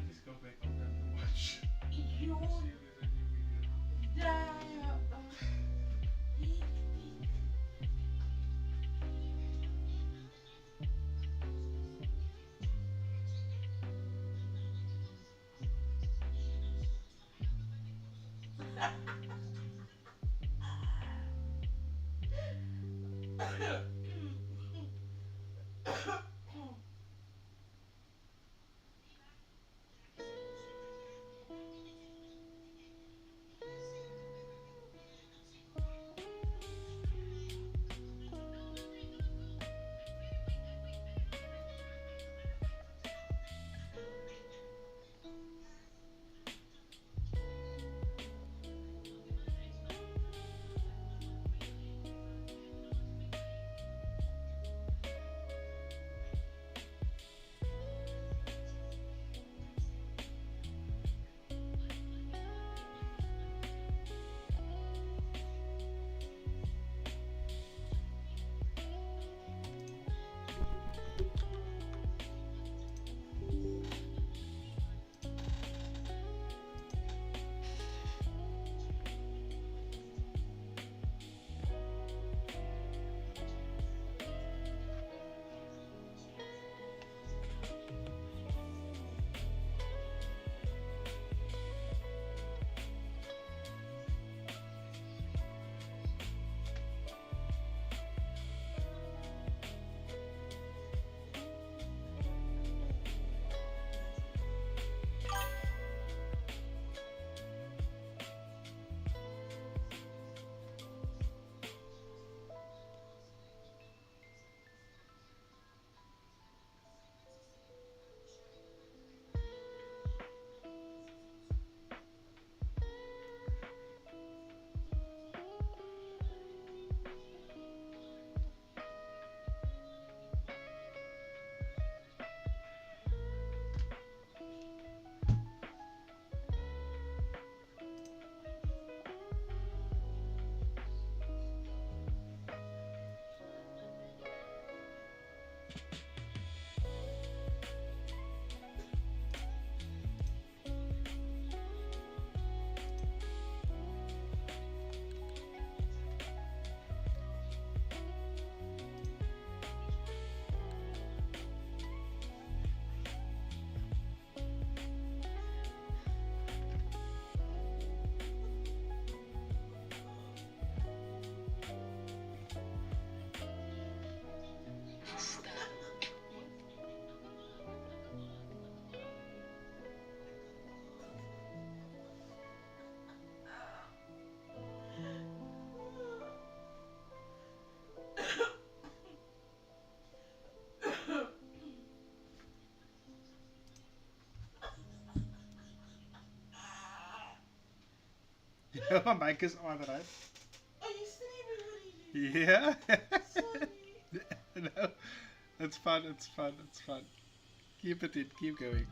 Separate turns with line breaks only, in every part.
just go back on them to watch.
You
See if there's a new video.
My mic is on, right?
Are you sleeping?
Yeah.
Sorry.
No, it's fun. It's fun. It's fun. Keep it in. Keep going.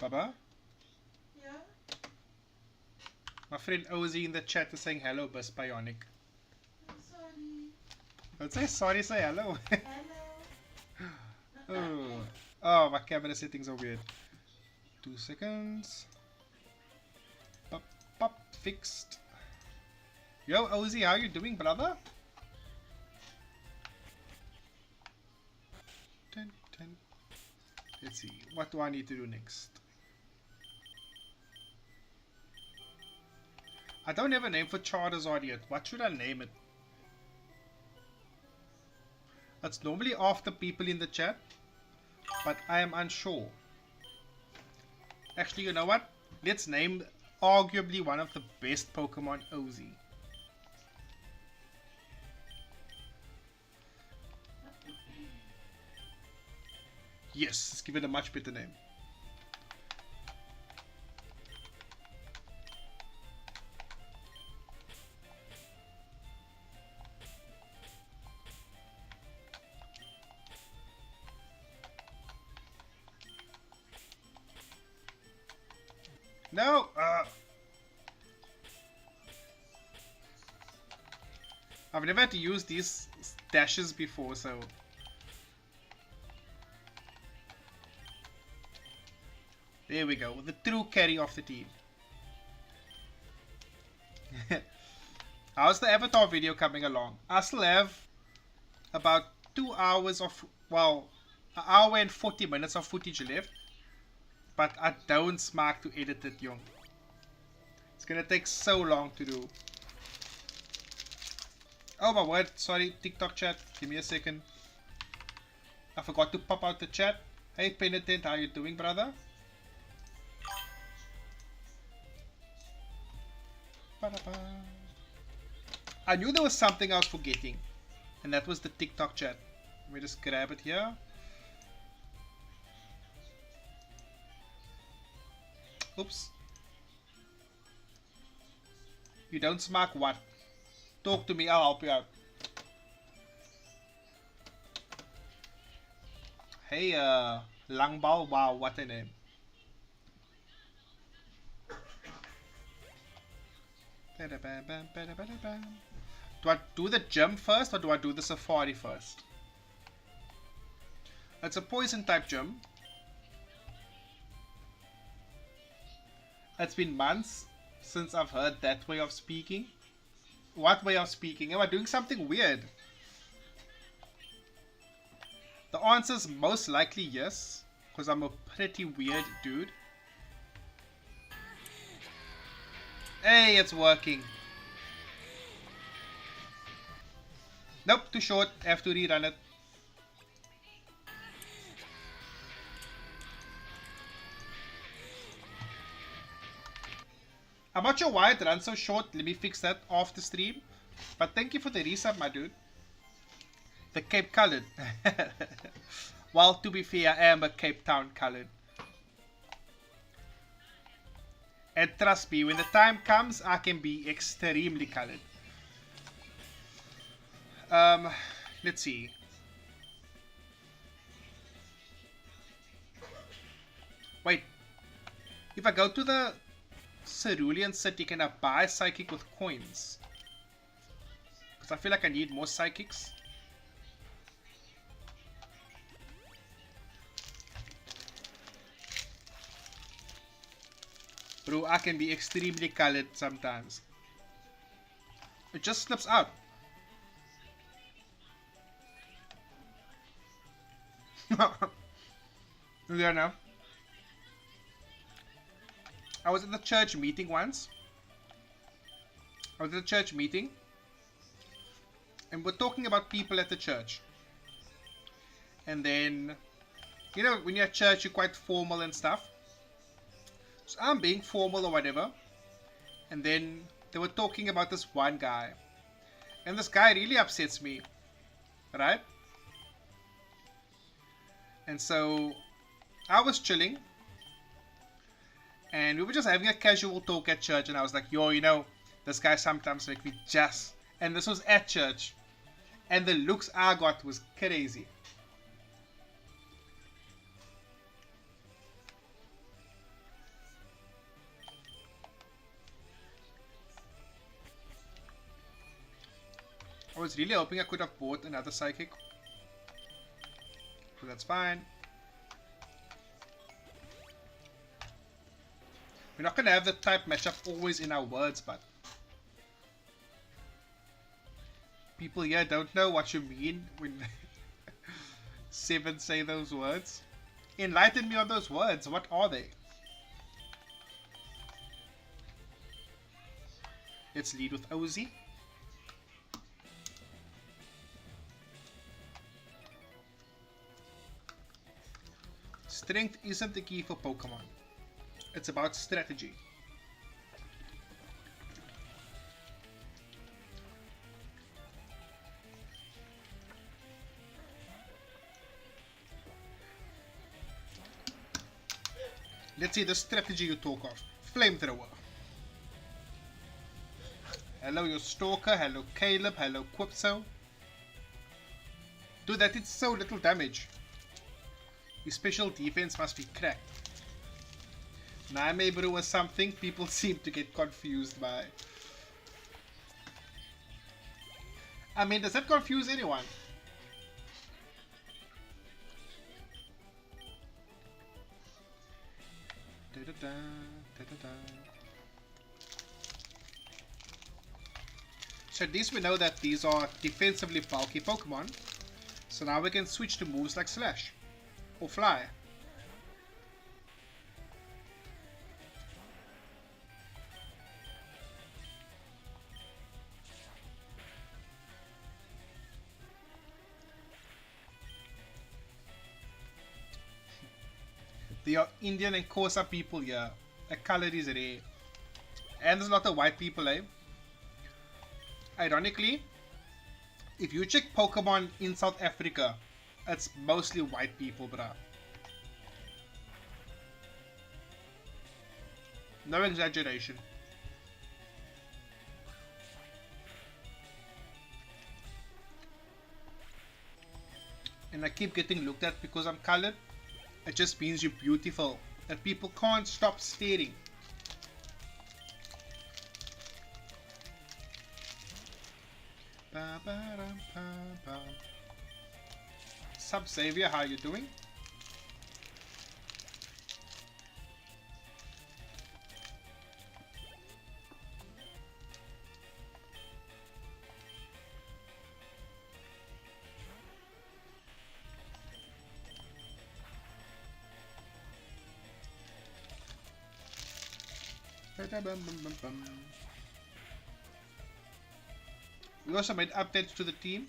Baba,
Yeah?
my friend Ozzy in the chat is saying hello, Bus Bionic.
I'm sorry.
Don't say sorry, say hello.
Hello.
Oh. Oh, my camera settings are weird. 2 seconds. Pop, pop, fixed. Yo, Ozzy, how you doing, brother? Dun, dun. Let's see. What do I need to do next? I don't have a name for Charizard yet. What should I name it? That's normally after people in the chat, but I am unsure. Actually, you know what? Let's name arguably one of the best Pokemon, Ozzy. Yes, let's give it a much better name. No! I've never had to use these dashes before, so... There we go, the true carry of the team. How's the Avatar video coming along? I still have about 2 hours of, well, an hour and 40 minutes of footage left. But I don't smack to edit it, young. It's gonna take so long to do. Oh my word, sorry, TikTok chat, give me a second. I forgot to pop out the chat. Hey Penitent, how you doing, brother? I knew there was something I was forgetting, and that was the TikTok chat. Let me just grab it here. Oops. You don't smack what? Talk to me, I'll help you out. Hey, Langbao, wow, what a name. Do I do the gym first or do I do the safari first? It's a poison type gym. It's been months since I've heard that way of speaking. What way of speaking? Am I doing something weird? The answer is most likely yes, because I'm a pretty weird dude. Hey, it's working. Nope, too short. Have to rerun it. I'm not sure why it runs so short. Let me fix that off the stream. But thank you for the resub, my dude. The Cape Colored. Well, to be fair, I am a Cape Town colored. And trust me, when the time comes, I can be extremely colored. Let's see. Wait. If I go to the Cerulean City, can I buy Psychic with coins? Because I feel like I need more Psychics. Bro, I can be extremely colored sometimes. It just slips out. Yeah, now. I was at the church meeting once. And we're talking about people at the church. And then, you know, when you're at church, you're quite formal and stuff. So I'm being formal or whatever. And then they were talking about this one guy. And this guy really upsets me. Right? And so I was chilling. And we were just having a casual talk at church. And I was like, yo, you know, this guy sometimes makes me just. And this was at church. And the looks I got was crazy. I was really hoping I could have bought another Psychic. So that's fine. We're not going to have the type matchup always in our words, but people here don't know what you mean when Seven say those words. Enlighten me on those words. What are they? Let's lead with Ozzy. Strength isn't the key for Pokemon. It's about strategy. Let's see the strategy you talk of. Flamethrower. Hello, your Stalker. Hello, Caleb. Hello, Quipso. Dude, that did so little damage. Your special defense must be cracked. Naimebru was something people seem to get confused by. I mean, does that confuse anyone? Da-da-da, da-da-da. So at least we know that these are defensively bulky Pokemon. So now we can switch to moves like Slash or Fly. There are Indian and Xhosa people here. The color is rare. And there's a lot of white people, eh? Ironically, if you check Pokemon in South Africa, it's mostly white people, bruh. No exaggeration. And I keep getting looked at because I'm colored. It just means you're beautiful. And people can't stop staring. Sup Xavier, how you doing? We also made updates to the team.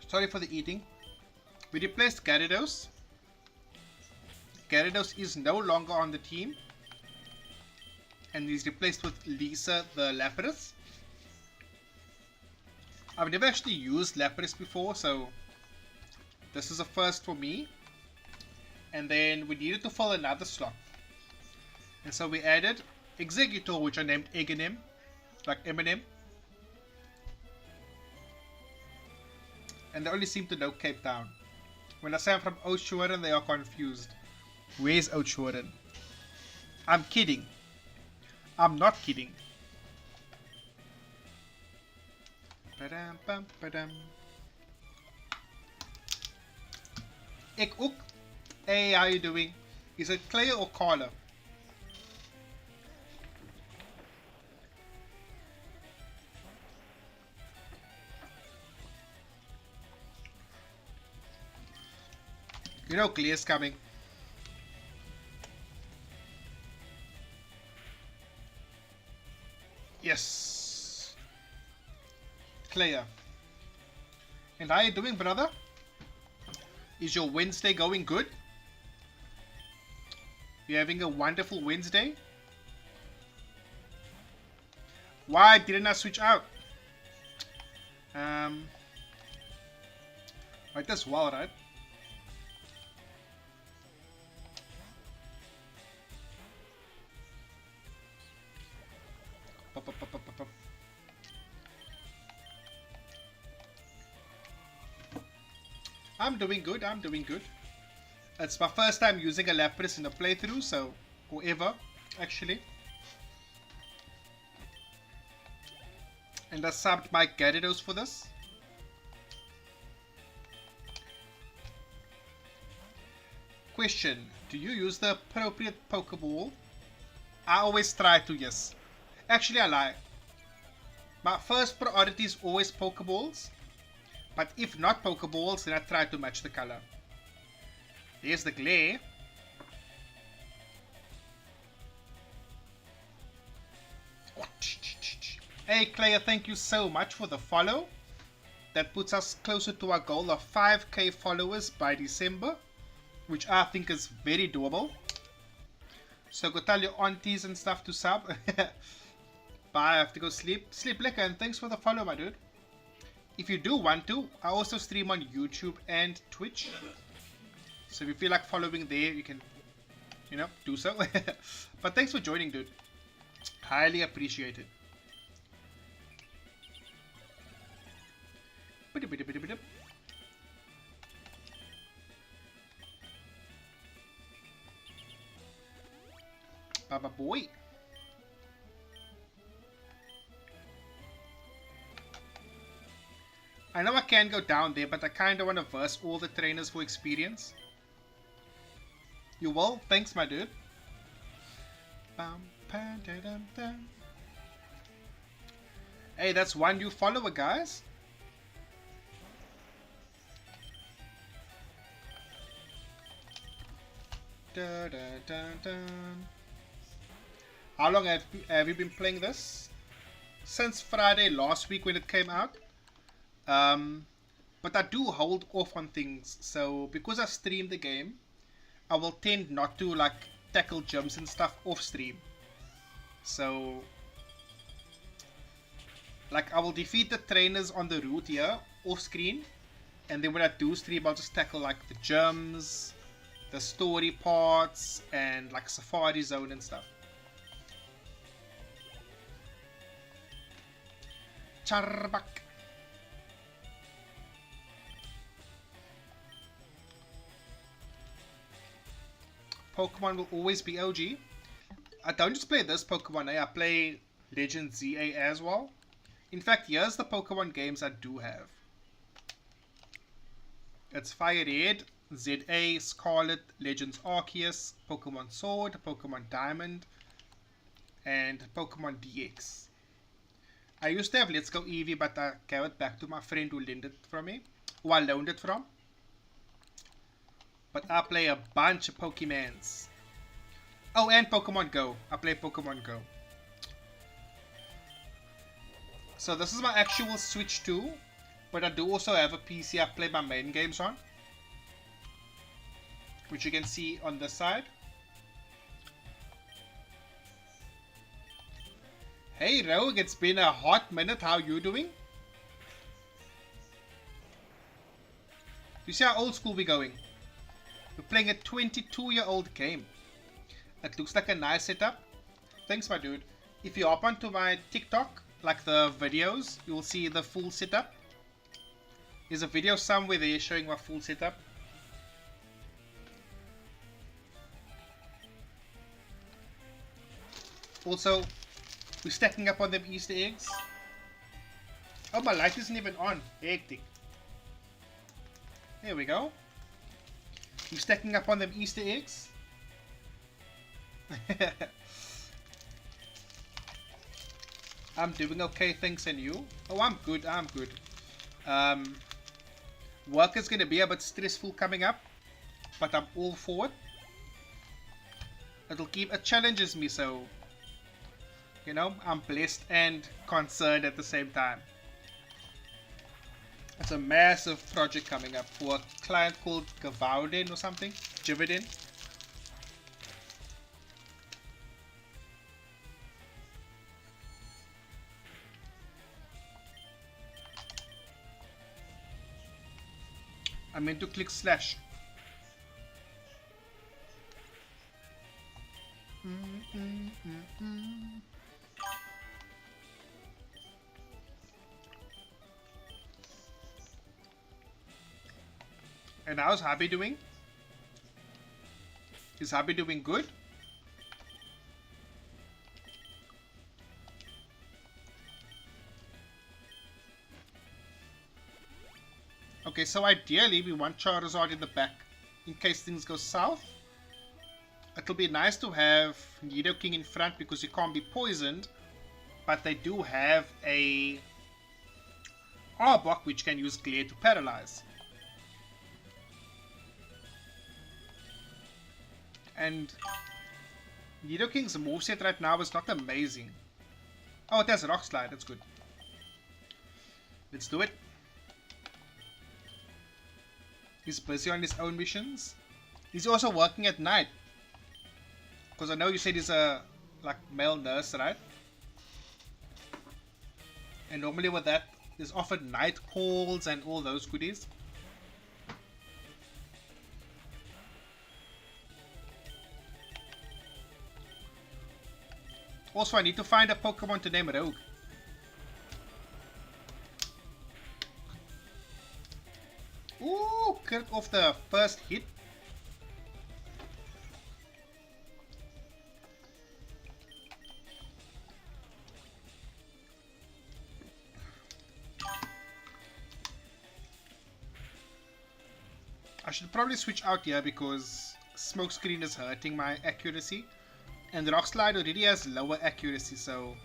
Sorry for the eating. We replaced Gyarados. Gyarados is no longer on the team. And he's replaced with Lisa the Lapras. I've never actually used Lapras before, so this is a first for me. And then we needed to fill another slot. And so we added Executor, which I named Eminem, like Eminem. And they only seem to know Cape Town. When I say I'm from Oudtshoorn, they are confused. Where's Oudtshoorn? I'm kidding. I'm not kidding. Padam, pam, padam. Ek ook. Hey, how you doing? Is it Clay or Carla? You know Clay is coming. Yes. Clay. And how you doing, brother? Is your Wednesday going good? You having a wonderful Wednesday? Why didn't I switch out? Might as well, right? I'm doing good, I'm doing good. It's my first time using a Lapras in a playthrough, so, or ever, actually. And I subbed my Gyarados for this. Question, do you use the appropriate Pokeball? I always try to, yes. Actually, I lie. My first priority is always Pokeballs. But if not Pokeballs, then I try to match the color. There's the glare. Hey Claire, thank you so much for the follow. That puts us closer to our goal of 5k followers by December, which I think is very doable. So go tell your aunties and stuff to sub. Bye, I have to go sleep. Sleep lekker, and thanks for the follow, my dude. If you do want to, I also stream on YouTube and Twitch. So if you feel like following there, you can, you know, do so. But thanks for joining, dude. Highly appreciated. Baba boy. I know I can go down there, but I kind of want to verse all the trainers for experience. You will? Thanks, my dude. Hey, that's one new follower, guys. How long have you been playing this? Since Friday last week when it came out. But I do hold off on things. So because I stream the game, I will tend not to like tackle gyms and stuff off stream. So like I will defeat the trainers on the route here off screen, and then when I do stream, I'll just tackle like the gyms, the story parts, and like Safari Zone and stuff. Charbak. Pokemon will always be OG. I don't just play this Pokemon, I play Legend ZA as well. In fact, here's the Pokemon games I do have. It's Fire Red, ZA, Scarlet, Legends Arceus, Pokemon Sword, Pokemon Diamond, and Pokemon DX. I used to have Let's Go Eevee, but I gave it back to my friend who lent it from me, who I loaned it from. But I play a bunch of Pokemons. Oh, and Pokemon Go. I play Pokemon Go. So this is my actual Switch 2. But I do also have a PC I play my main games on, which you can see on this side. Hey Rogue, it's been a hot minute. How you doing? You see how old school we're going? We're playing a 22-year-old game. It looks like a nice setup. Thanks, my dude. If you hop onto my TikTok, like the videos, you will see the full setup. There's a video somewhere there showing my full setup. Also, we're stacking up on them Easter eggs. Oh, my light isn't even on. Hectic. There we go. We're stacking up on them Easter eggs. I'm doing okay, thanks, and you? Oh, I'm good, I'm good. Work is going to be a bit stressful coming up, but I'm all for it. It challenges me, so, you know, I'm blessed and concerned at the same time. It's a massive project coming up for a client called Gavauden or something. Jividen. I meant to click slash. And how's Happy doing? Is Happy doing good? Okay, so ideally we want Charizard in the back in case things go south. It'll be nice to have Nidoking in front because he can't be poisoned, but they do have a Arbok which can use Glare to paralyze. And Nidoking's moveset right now is not amazing. Oh, it has Rock Slide, that's good. Let's do it. He's busy on his own missions. He's also working at night. Because I know you said he's a like male nurse, right? And normally with that, there's offered night calls and all those goodies. Also, I need to find a Pokemon to name Rogue. Ooh, crit off the first hit. I should probably switch out here because Smokescreen is hurting my accuracy. And the Rock Slide already has lower accuracy, so...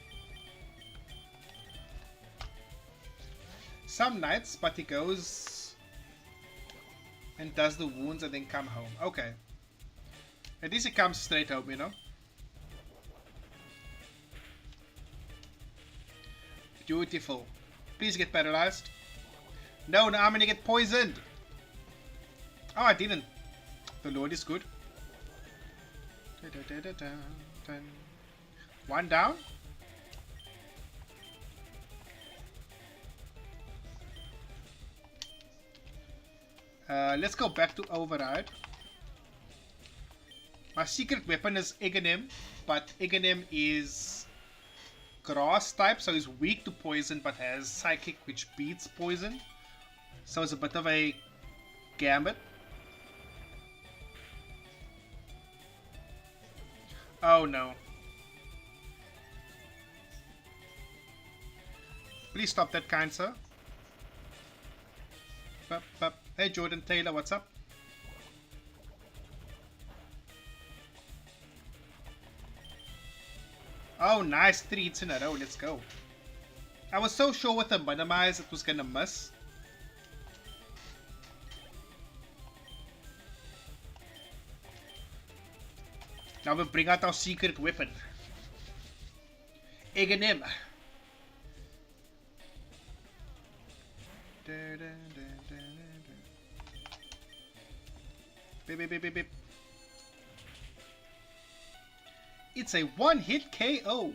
Some nights, but he goes and does the wounds and then come home. Okay. At least he comes straight home, you know? Beautiful. Please get paralyzed. No, now I'm gonna get poisoned. Oh, I didn't. The Lord is good. One down. Let's go back to Override. My secret weapon is Ighanim, but Ighanim is grass type, so he's weak to poison but has psychic which beats poison. So it's a bit of a gambit. Oh no. Please stop that, kind sir. Hey Jordan Taylor, what's up? Oh nice, 3 hits in a row, let's go. I was so sure with the minimize it was gonna miss. Now we bring out our secret weapon. Ighanim. Beep, beep, beep, beep, beep. It's a one-hit KO.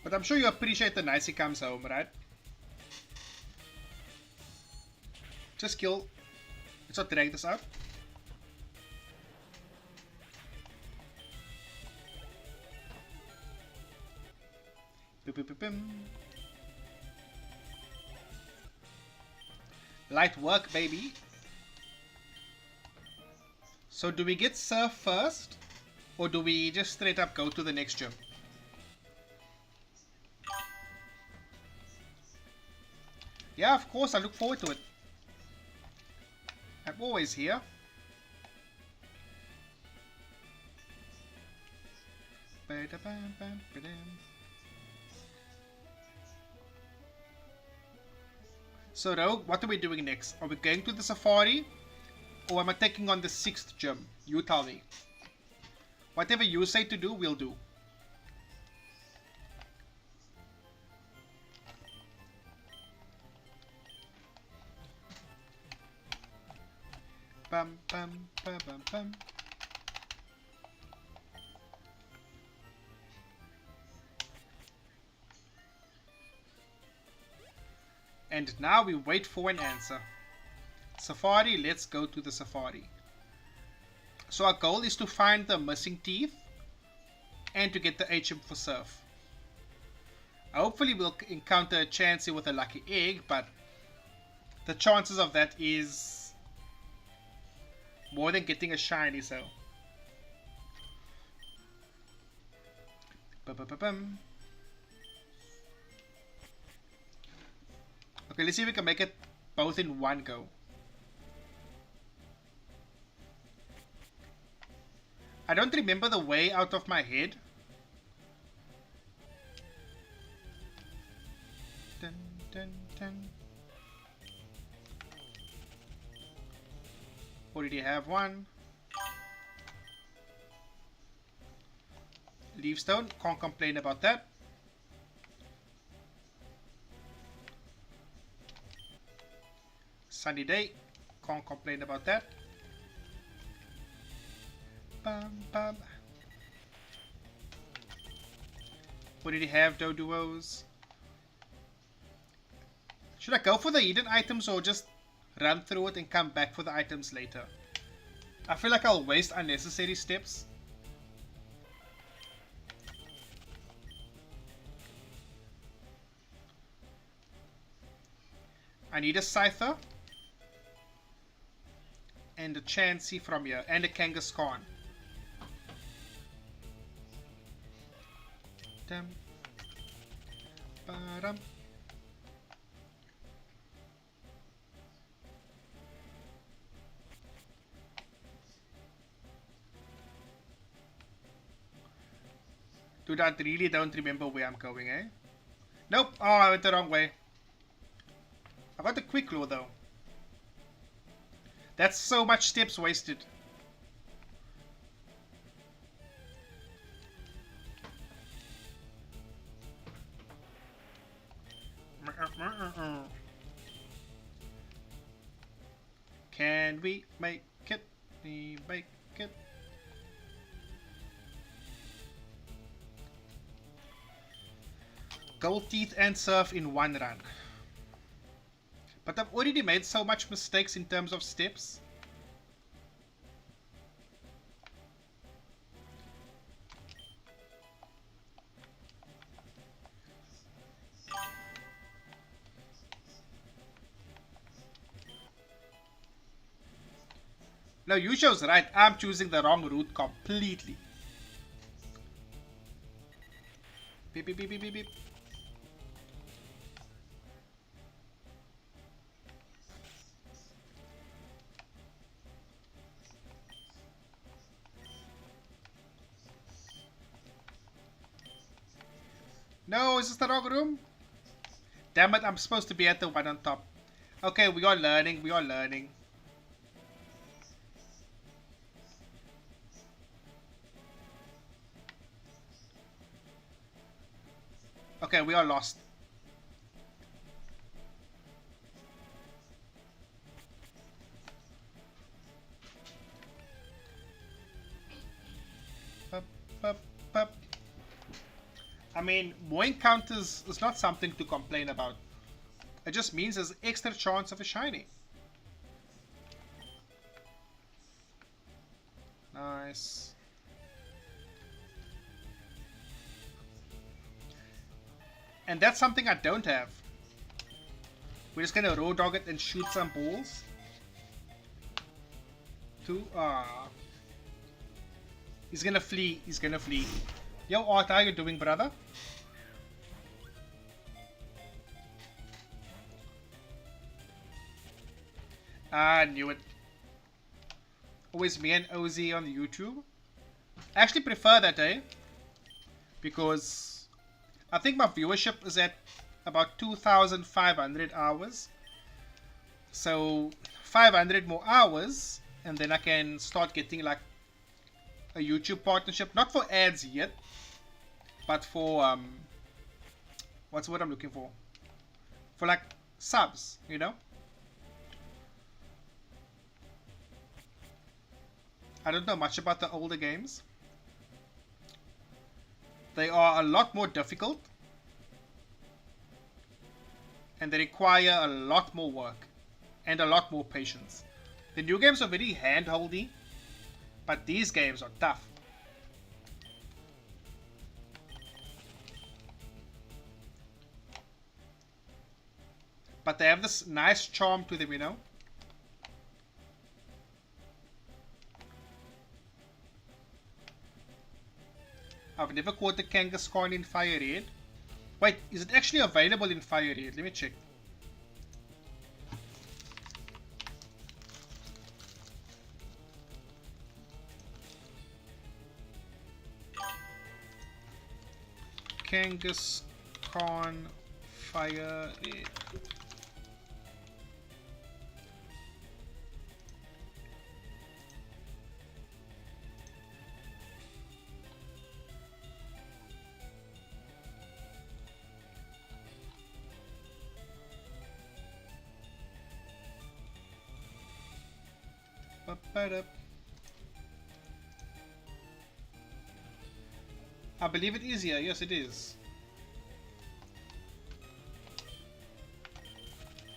But I'm sure you appreciate the nice he comes home, right? Just kill. Let's not drag this out. Light work, baby. So do we get Surf first? Or do we just straight up go to the next gym? Yeah, of course, I look forward to it. I'm always here. So Rogue, what are we doing next? Are we going to the safari? Or am I taking on the 6th gym? You tell me. Whatever you say to do, we'll do. Bum bum bum bum bum. And now we wait for an answer. Safari, let's go to the safari. So our goal is to find the missing teeth and to get the HM for Surf. Hopefully we'll encounter a Chansey with a lucky egg, but the chances of that is more than getting a shiny, so. Ba-ba-ba-bum. Okay, let's see if we can make it both in one go. I don't remember the way out of my head. Dun, dun, dun. Already have one. Leaf Stone, can't complain about that. Sunny Day, can't complain about that. Bum, bum. Already have Doduos. Should I go for the hidden items or just run through it and come back for the items later? I feel like I'll waste unnecessary steps. I need a Scyther and a Chansey from here and a Kangaskhan. Dum. Ba-dum. Dude, I really don't remember where I'm going, eh? Nope. Oh, I went the wrong way. I got the quick claw though. That's so much steps wasted. Can we make it? We make it. Gold teeth and surf in one run. But I've already made so much mistakes in terms of steps. No, you chose right. I'm choosing the wrong route completely. Beep, beep, beep, beep, beep, beep. No, is this the wrong room? Damn it, I'm supposed to be at the one on top. Okay, we are learning, we are learning. Okay, we are lost. Bup, bup, bup. I mean, more encounters is not something to complain about. It just means there's extra chance of a shiny. Nice. And that's something I don't have. We're just gonna road dog it and shoot some balls. He's gonna flee. He's gonna flee. Yo, Art, how you doing, brother? I knew it. Always me and Ozzy on YouTube. I actually prefer that, eh? Because I think my viewership is at about 2,500 hours. So 500 more hours, and then I can start getting like a YouTube partnership. Not for ads yet, but for what's the word I'm looking for? For like subs, you know? I don't know much about the older games. They are a lot more difficult, and they require a lot more work and a lot more patience. The new games are very hand-holdy, but these games are tough. But they have this nice charm to them, you know? I've never caught the Kangaskhan in Fire Red. Wait, is it actually available in Fire Red? Let me check. Kangaskhan Fire Red. I believe it is here. Yes, it is.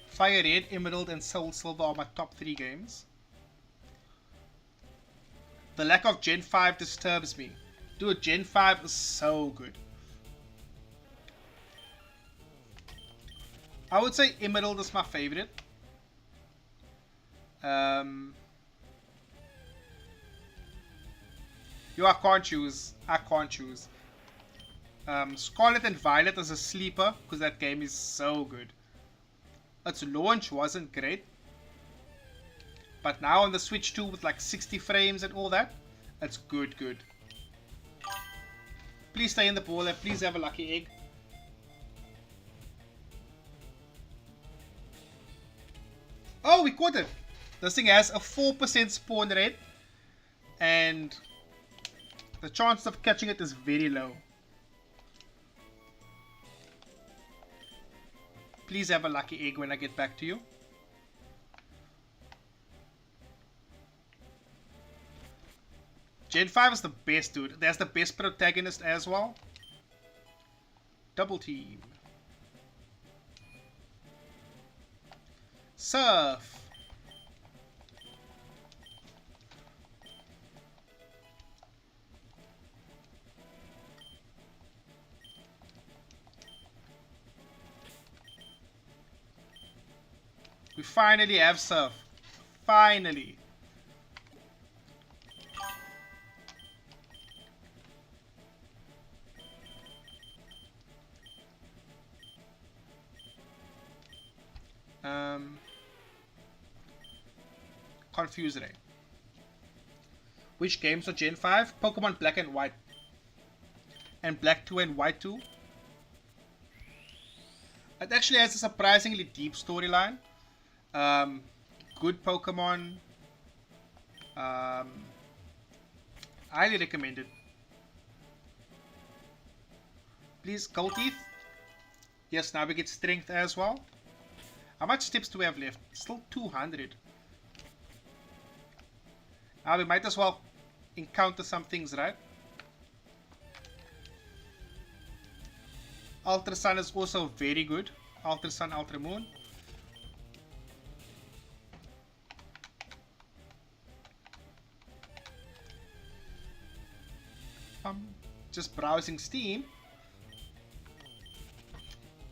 Fire Red, Emerald, and Soul Silver are my top 3 games. The lack of Gen 5 disturbs me. Dude, Gen 5 is so good. I would say Emerald is my favorite. Yo, I can't choose. I can't choose. Scarlet and Violet as a sleeper because that game is so good. Its launch wasn't great, but now on the Switch 2 with like 60 frames and all that, it's good. Please stay in the ball and please have a lucky egg. Oh, we caught it. This thing has a 4% spawn rate and the chance of catching it is very low. Please have a lucky egg when I get back to you. Gen 5 is the best, dude. There's the best protagonist as well. Double team. Surf. We finally have surf. Finally. Confused. Which games are Gen 5? Pokemon Black and White. And Black 2 and White 2. It actually has a surprisingly deep storyline. Good Pokemon. Highly recommended. Please, Gold Teeth. Yes, now we get Strength as well. How much steps do we have left? Still 200. Now we might as well encounter some things, right? Ultra Sun is also very good. Ultra Sun, Ultra Moon. Just browsing Steam.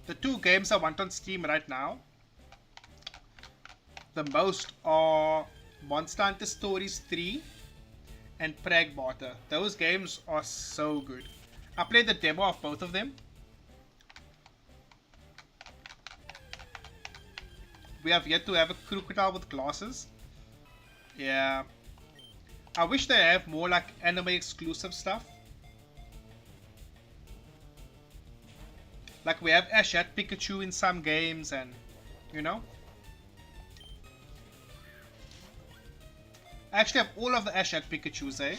The two games I want on Steam right now, the most are Monster Hunter Stories 3 and Pragmata. Those games are so good. I played the demo of both of them. We have yet to have a crocodile with glasses. Yeah. I wish they have more like anime exclusive stuff. Like we have Ash at Pikachu in some games and, you know. I actually have all of the Ash at Pikachus, eh?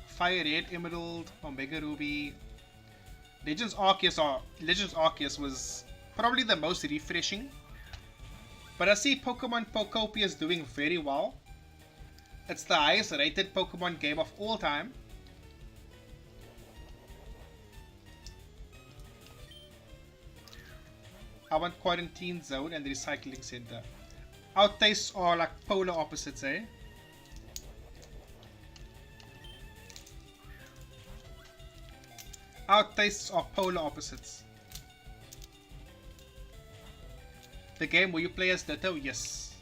Fire Red, Emerald, Omega Ruby. Legends Arceus was probably the most refreshing. But I see Pokemon Pokopia is doing very well. It's the highest rated Pokemon game of all time. I want Quarantine Zone and Recycling Center. Our tastes are like polar opposites, eh? Our tastes are polar opposites. The game where you play as Ditto? Yes.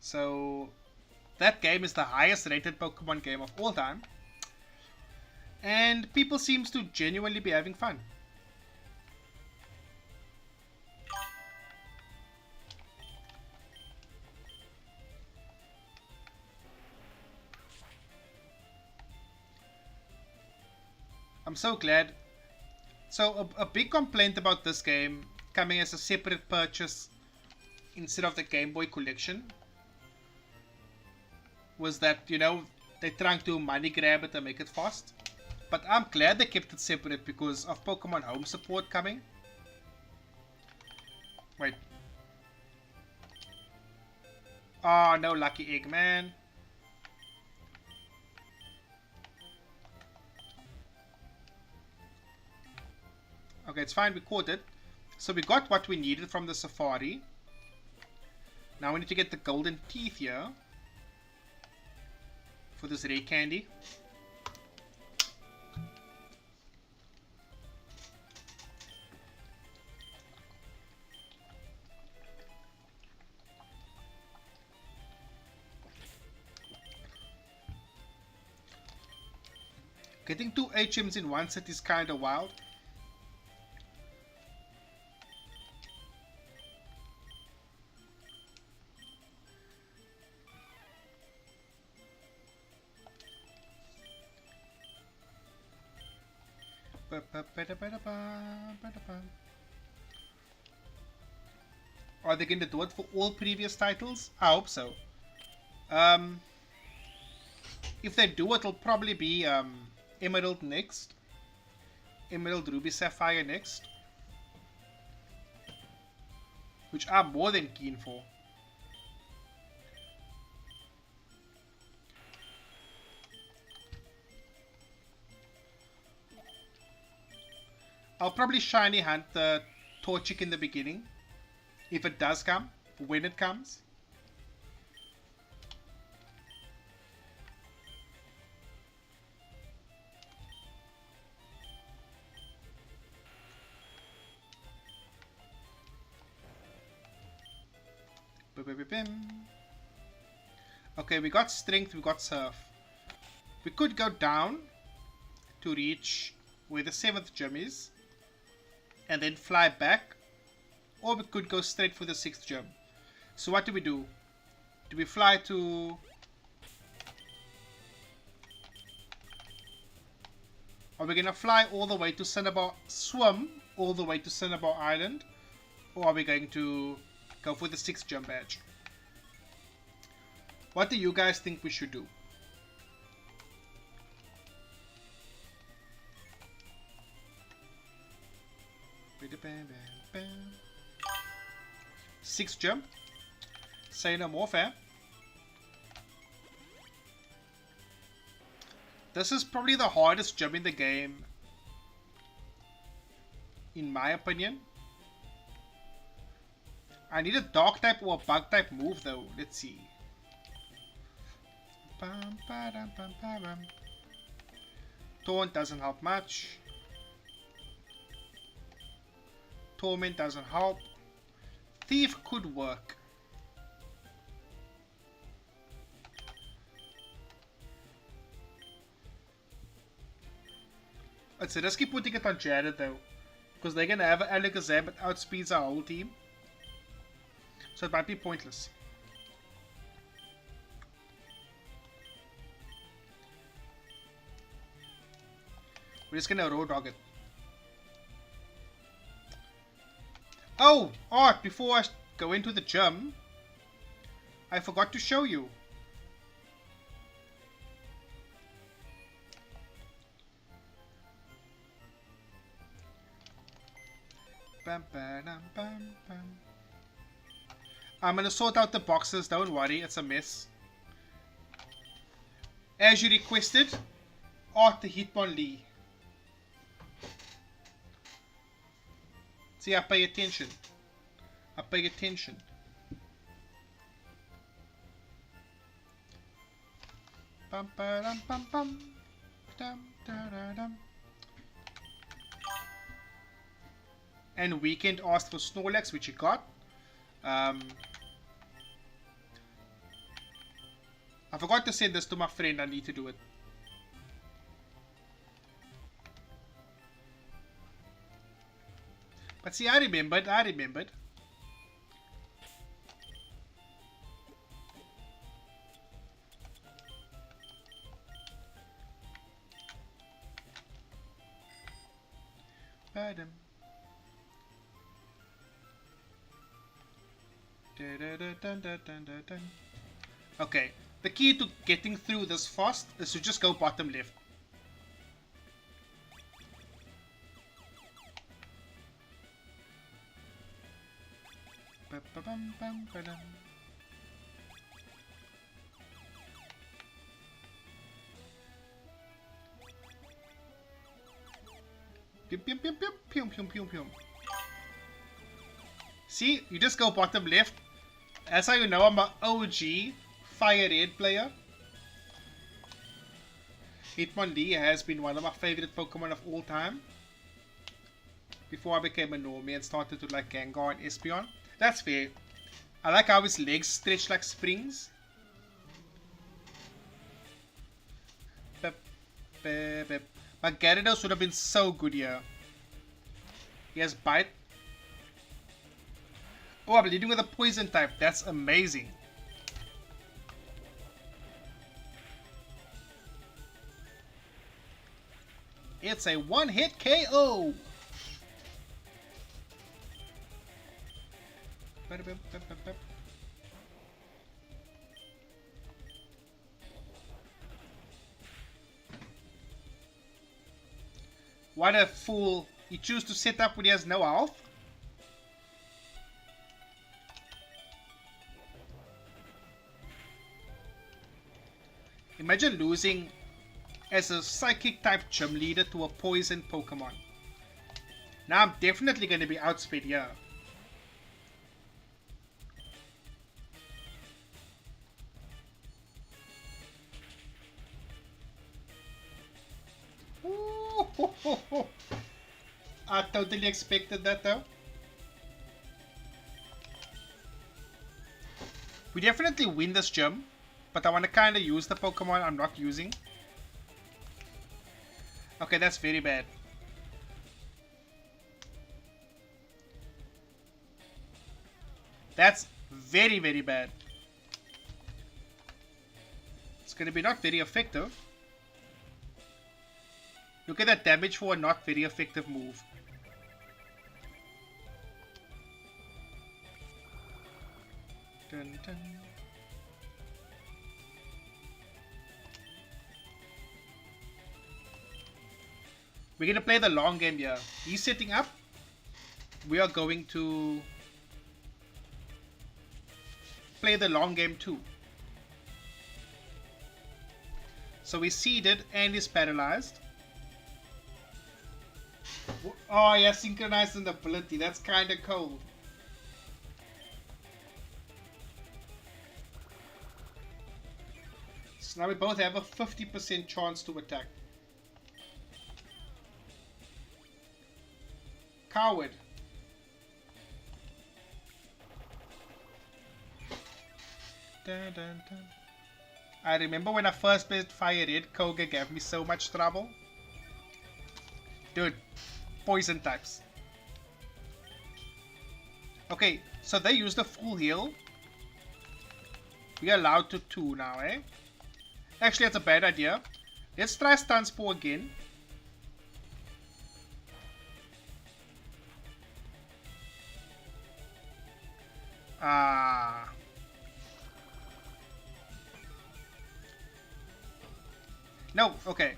So, that game is the highest rated Pokemon game of all time. And people seems to genuinely be having fun. I'm so glad. So a big complaint about this game coming as a separate purchase instead of the Game Boy collection was that, you know, they're trying to money grab it and make it fast. But I'm glad they kept it separate because of Pokemon Home support coming. Wait. Oh, no lucky egg, man. Okay, it's fine, we caught it. So we got what we needed from the safari. Now we need to get the golden teeth here for this ray candy. Getting 2 HMs in one set is kinda wild. Are they going to do it for all previous titles? I hope so. If they do, it'll probably be Emerald next. Emerald, Ruby, Sapphire next. Which I'm more than keen for. I'll probably shiny hunt the Torchic in the beginning. If it does come. When it comes. Okay, we got strength, we got surf. We could go down to reach where the 7th gem is and then fly back, or we could go straight for the 6th gem. So what do we do? Do we fly to... Are we gonna fly all the way to Cinnabar, swim all the way to Cinnabar Island, or are we going to go for the 6th gem badge? What do you guys think we should do? Sixth gem. Say no more, fam. This is probably the hardest gem in the game, in my opinion. I need a dark type or a bug type move though. Let's see. Taunt doesn't help much. Torment doesn't help. Thief could work. It's risky putting it on Jared though, because they're gonna have Alakazam that outspeeds our whole team. So it might be pointless. We're just gonna road dog it. Oh, Art, before I go into the gym, I forgot to show you. Bam, bam, bam, bam. I'm gonna sort out the boxes, don't worry, it's a mess. As you requested, Art the Hitmonlee. See, I pay attention. I pay attention. Bum, ba, dum, bum, bum. Dum, da, da, dum. And Weekend asked for Snorlax, which he got. I forgot to send this to my friend. I need to do it. But see, I remembered. Badum. Okay, the key to getting through this fast is to just go bottom left. See, you just go bottom left. That's how you know I'm an OG Fire Red player. Hitmonlee has been one of my favorite Pokemon of all time. Before I became a normie and started to like Gengar and Espeon. That's fair. I like how his legs stretch like springs. But Gyarados would have been so good here. He has Bite. Oh, I'm leading with a Poison type. That's amazing. It's a one-hit KO. What a fool. He chooses to set up when he has no health. Imagine losing as a psychic type gym leader to a poison Pokemon. Now I'm definitely going to be outspeed here. I totally expected that though. We definitely win this gym, but I want to kind of use the Pokemon I'm not using. Okay, that's very bad. That's very, very bad. It's going to be not very effective. Look at that damage for a not very effective move. Dun, dun. We're going to play the long game here. He's setting up. We are going to play the long game too. So he's seeded and he's paralyzed. Oh, yeah, synchronized an ability. That's kind of cool. So now we both have a 50% chance to attack. Coward. Dun, dun, dun. I remember when I first played Fire Red, Koga gave me so much trouble. Dude, poison types. Okay, so they used the full heal. We are allowed to 2 now, eh? Actually, that's a bad idea. Let's try Stun Spore again. No, okay.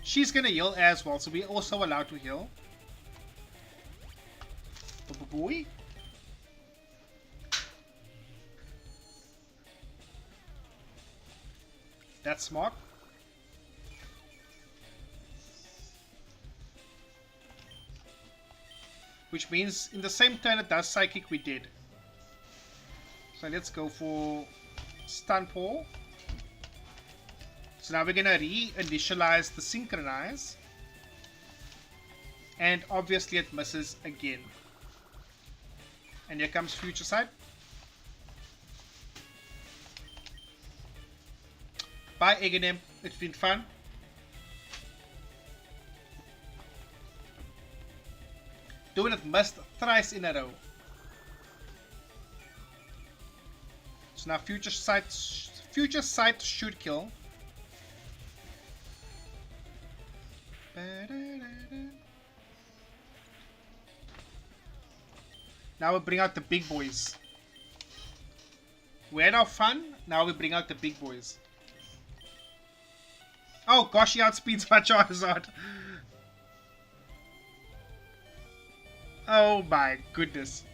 She's gonna heal as well, so we're also allowed to heal. Boy. That's smart. Which means in the same turn it does Psychic, we did. So let's go for Stun Paw. So now we're gonna re-initialize the Synchronize. And obviously it misses again. And here comes Future Sight. Bye Aghanim, it's been fun. Doing it missed thrice in a row. So now Future Sight should kill. Now we bring out the big boys. We had our fun, now we bring out the big boys. Oh gosh, he outspeeds my Charizard. Oh my goodness.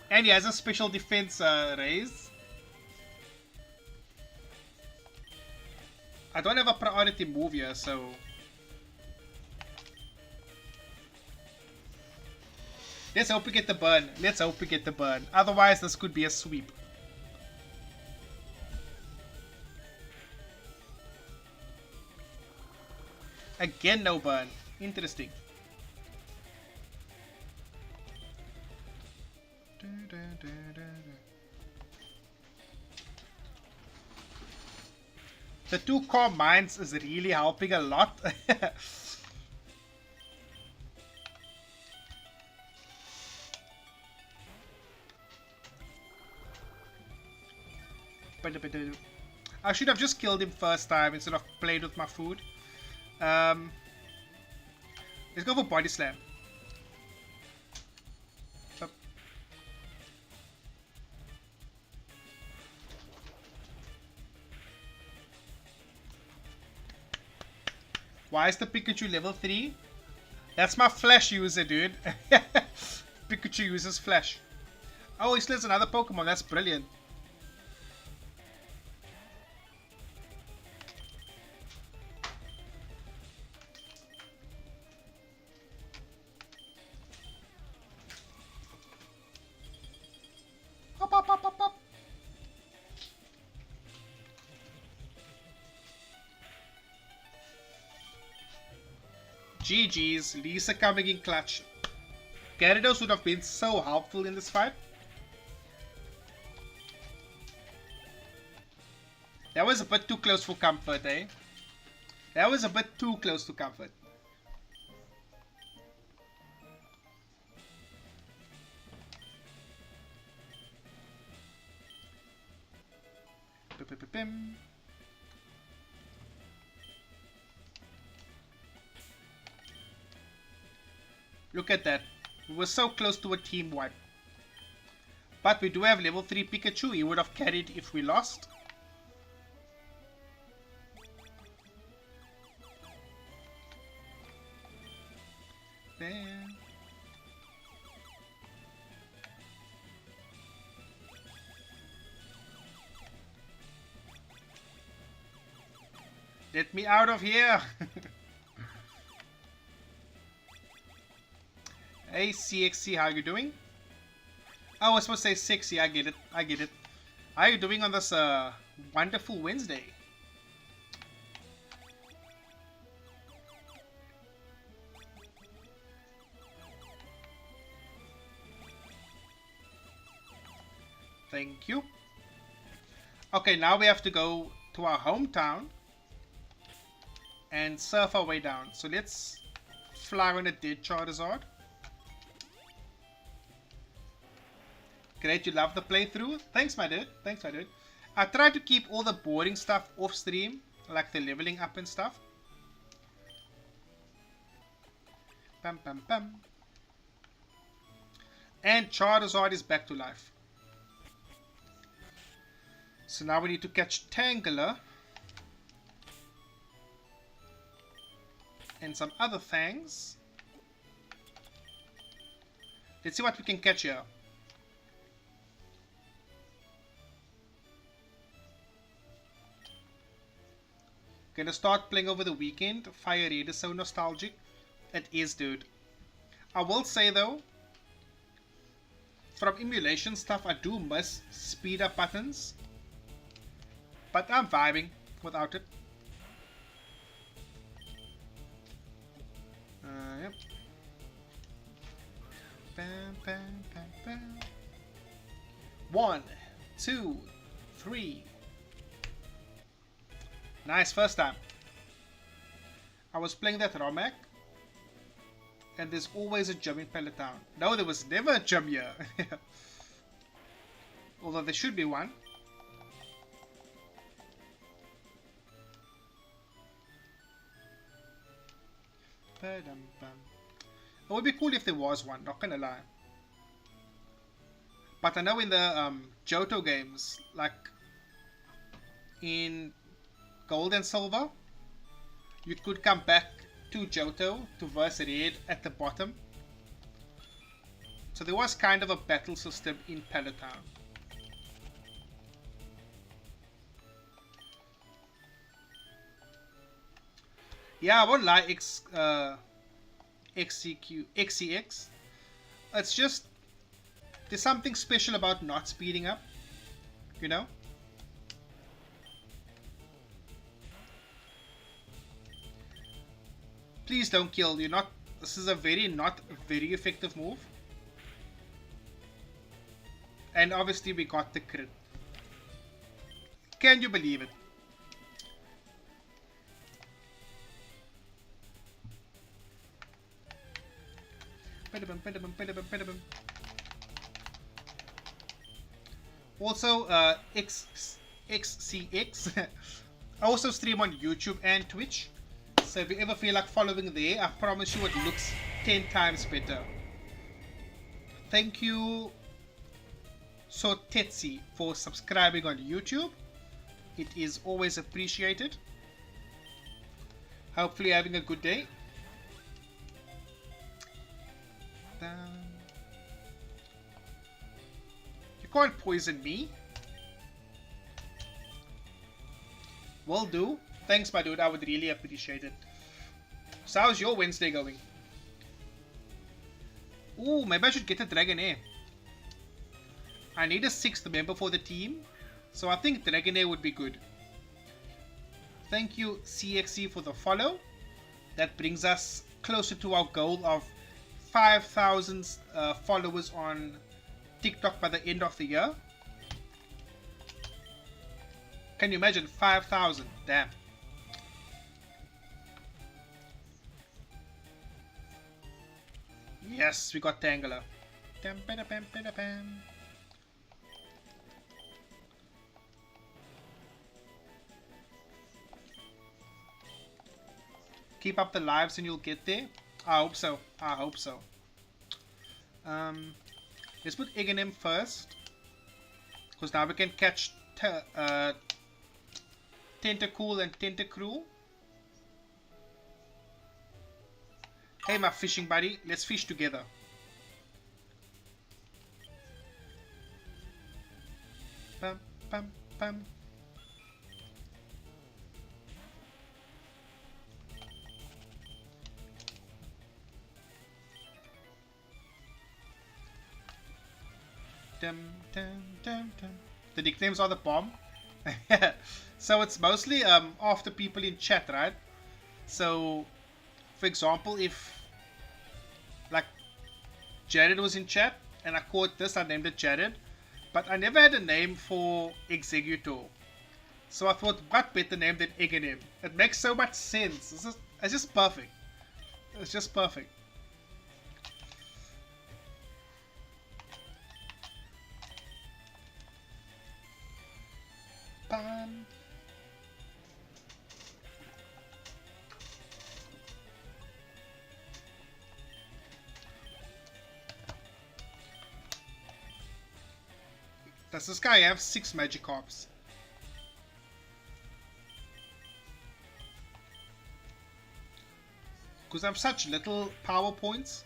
And he has a special defense raise. I don't have a priority move here, so... Let's hope we get the burn. Let's hope we get the burn. Otherwise, this could be a sweep. Again, no burn. Interesting. The 2 core mines is really helping a lot. I should have just killed him first time instead of played with my food. Let's go for body slam. Why is the Pikachu level 3? That's my flash user, dude. Pikachu uses flash. Oh, he still has another Pokemon. That's brilliant. Hop, hop, hop, hop, hop. GG's, Lisa coming in clutch. Gyarados would have been so helpful in this fight. That was a bit too close for comfort, eh? That was a bit too close to comfort. Pim. Look at that. We were so close to a team wipe. But we do have level 3 Pikachu. He would have carried if we lost. There. Get me out of here. Hey CXC, how you doing? Oh, I was supposed to say sexy. I get it. I get it. How are you doing on this wonderful Wednesday? Thank you. Okay, now we have to go to our hometown and surf our way down. So let's fly on a dead Charizard. Great, you love the playthrough. Thanks, my dude. Thanks, my dude. I try to keep all the boring stuff off stream, like the leveling up and stuff. Pam, pam, pam. And Charizard is back to life. So now we need to catch Tangela and some other things. Let's see what we can catch here. Gonna start playing over the weekend. Fire Red is so nostalgic. It is, dude. I will say though, from emulation stuff, I do miss speed up buttons. But I'm vibing without it. Yep. Bam, bam, bam, bam. 1, 2, 3. Nice, first time. I was playing that Romac, and there's always a gym in Peloton. No, there was never a gym here. Although there should be one. It would be cool if there was one, not gonna lie. But I know in the Johto games, like in Gold and Silver, you could come back to Johto to verse Red at the bottom. So there was kind of a battle system in Peloton. Yeah, I won't lie, XCX. It's just, there's something special about not speeding up, you know? Please don't kill. You're not. This is a not very effective move. And obviously we got the crit. Can you believe it? Also, XCX. I also stream on YouTube and Twitch. So if you ever feel like following there, I promise you it looks 10 times better. Thank you, Sotetsi, for subscribing on YouTube. It is always appreciated. Hopefully you're having a good day. You can't poison me. Will do. Thanks, my dude. I would really appreciate it. So how's your Wednesday going? Ooh, maybe I should get a Dragonair. I need a 6th member for the team, so I think Dragonair would be good. Thank you, CXC, for the follow. That brings us closer to our goal of 5,000 followers on TikTok by the end of the year. Can you imagine 5,000? Damn. Yes, we got Tangela. Keep up the lives and you'll get there. I hope so. I hope so. Let's put Ignim first, because now we can catch Tentacool and Tentacruel. Hey, my fishing buddy, let's fish together. Pam, pam, pam. Dum, dum, dum, dum. The nicknames are the bomb. So it's mostly after people in chat, right? So for example, if like Jared was in chat and I caught this, I named it Jared, but I never had a name for Executor, so I thought, what better name than Eganim? It makes so much sense. It's just perfect. It's just perfect. Bam. Does this guy have 6 Magikarps? Because I have such little power points,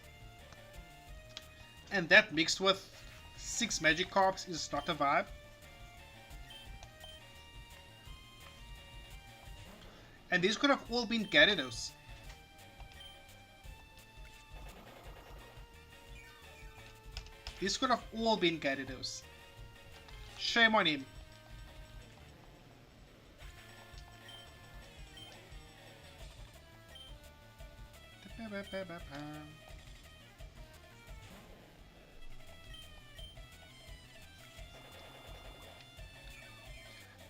and that mixed with 6 Magikarps is not a vibe. And these could have all been Gyarados. These could have all been Gyarados. Shame on him.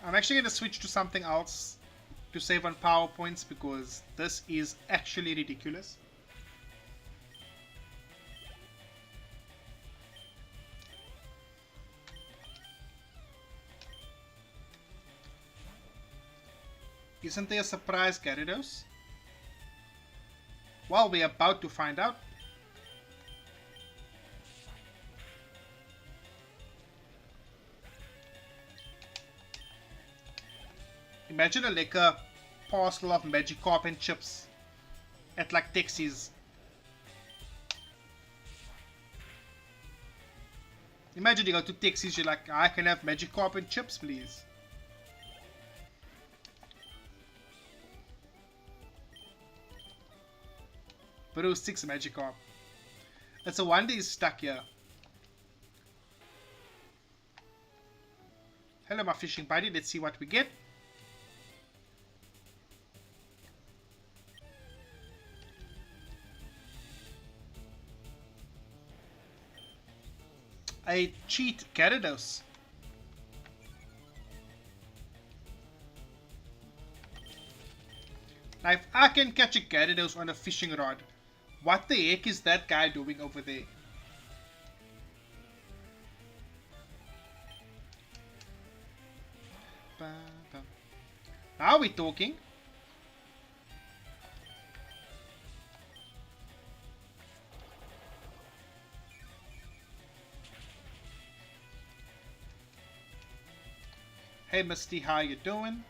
I'm actually going to switch to something else to save on power points, because this is actually ridiculous. Isn't there a surprise Gyarados? Well, we're about to find out. Imagine like a parcel of Magikarp and chips at like Texas. Imagine you go to Texas, you're like, I can have Magikarp and chips, please. But it was 6 Magikarp. It's a wonder he's stuck here. Hello, my fishing buddy. Let's see what we get. A cheat Gyarados. Now if I can catch a Gyarados on a fishing rod, What the heck is that guy doing over there? Now we're talking. Hey Misty, how you doing?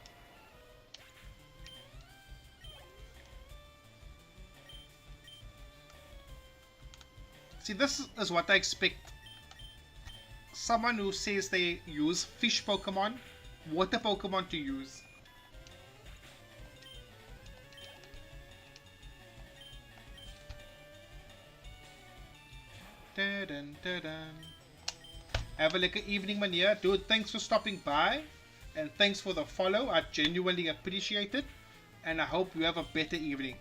See, this is what I expect. Someone who says they use fish Pokemon, water Pokemon to use. Dun, dun, dun. Have a like evening, Mania. Dude, thanks for stopping by. And thanks for the follow. I genuinely appreciate it. And I hope you have a better evening.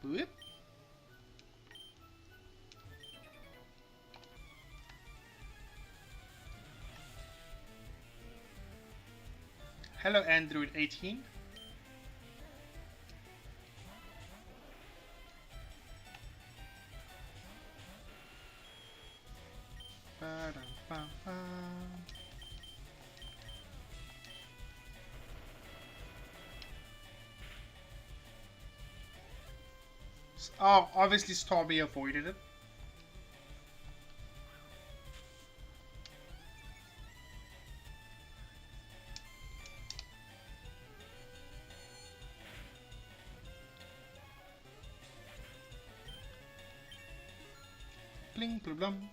Boop. Hello Android 18. Oh, obviously Stormy avoided it. Bling blum.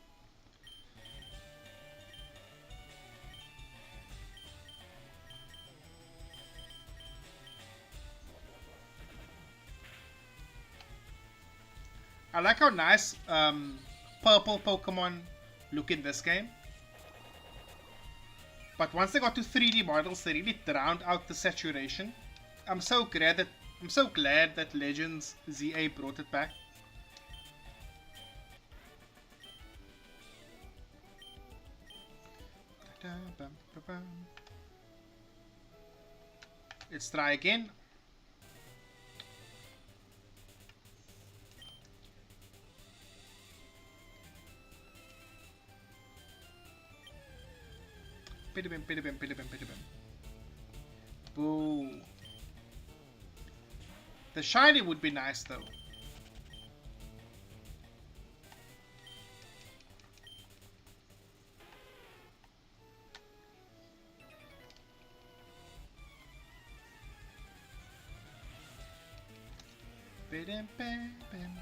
I like how nice purple Pokemon look in this game. But once they got to 3D models, they really drowned out the saturation. I'm so glad that Legends ZA brought it back. Let's try again. Pidibim, pidibim, pidibim, pidibim. Boo. The shiny would be nice though. Bidibim, bidibim.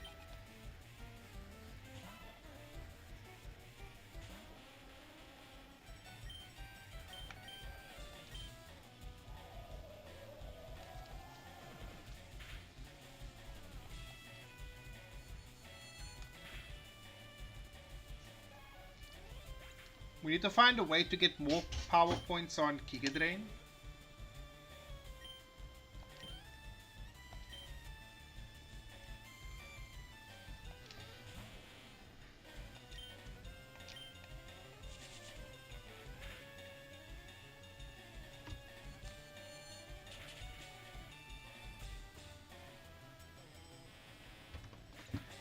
We need to find a way to get more power points on Giga Drain.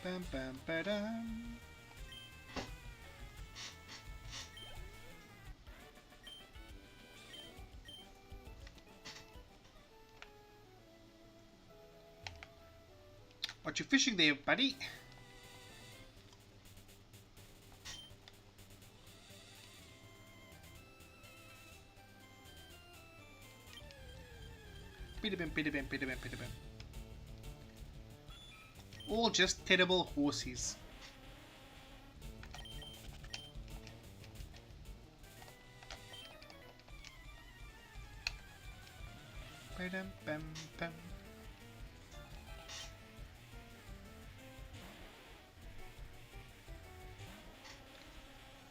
Bam bam badam. What you fishing there, buddy? Pidibim, pidibim, pidibim, pidibim. All just terrible horses. Ba-dum, bum, bum.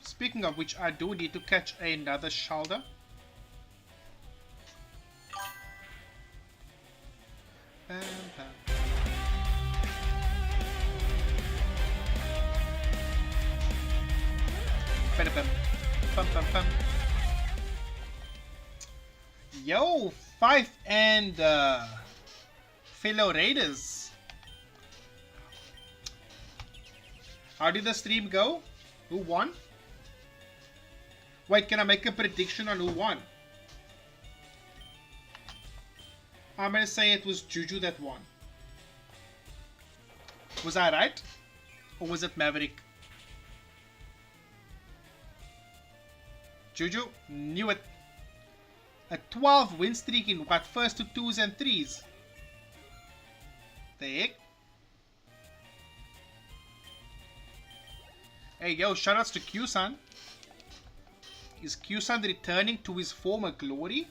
Speaking of which, I do need to catch another shoulder. Bum, bum. Ba-da-bum. Bum, bum, bum. Yo, Fife and fellow Raiders. How did the stream go? Who won? Wait, can I make a prediction on who won? I'm gonna say it was Juju that won. Was I right? Or was it Maverick? Juju, knew it. A 12 win streak in what? First to 2s and 3s. The heck? Hey yo, shoutouts to Q-San. Is Q-San returning to his former glory?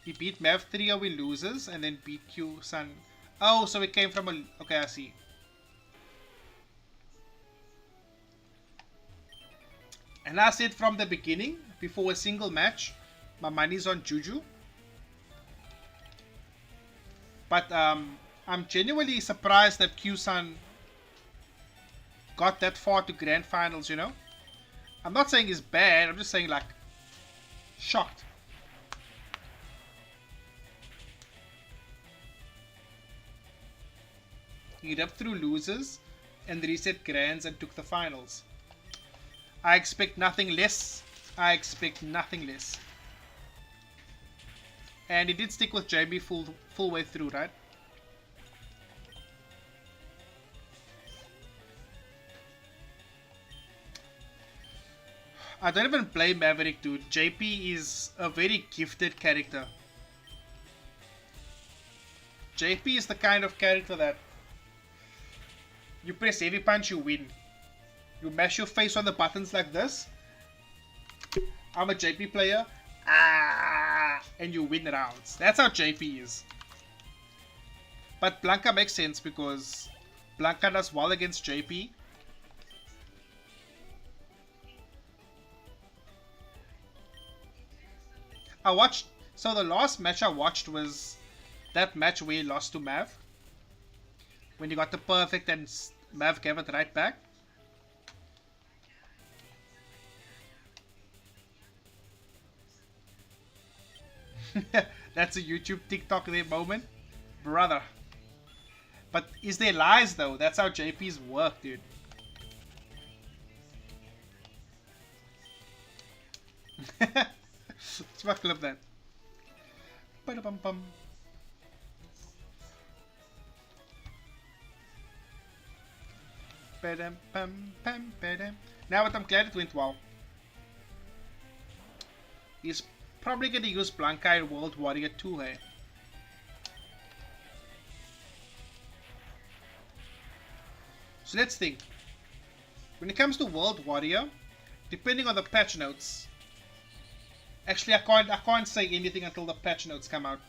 He beat Mav 3-0 in losers and then beat Q-San. Oh, so it came from a... Okay, I see. And I said from the beginning, before a single match, my money's on Juju. But I'm genuinely surprised that Q-San got that far to grand finals, you know? I'm not saying he's bad, I'm just saying like, shocked. He ripped through losers and reset grands and took the finals. I expect nothing less. I expect nothing less. And he did stick with JB full way through, right? I don't even play Maverick, dude. JP is a very gifted character. JP is the kind of character that you press heavy punch, you win. You mash your face on the buttons like this. I'm a JP player. And you win rounds. That's how JP is. But Blanca makes sense because Blanca does well against JP. So the last match I watched was that match where he lost to Mav. When he got the perfect and Mav gave it right back. That's a YouTube TikTok there moment. Brother. But is there lies though? That's how JP's work, dude. Let's buckle up that. Ba-da-bum-bum. Now what I'm glad it went well. He's probably gonna use Blanca in World Warrior 2, hey? So let's think. When it comes to World Warrior, depending on the patch notes. Actually, I can't say anything until the patch notes come out.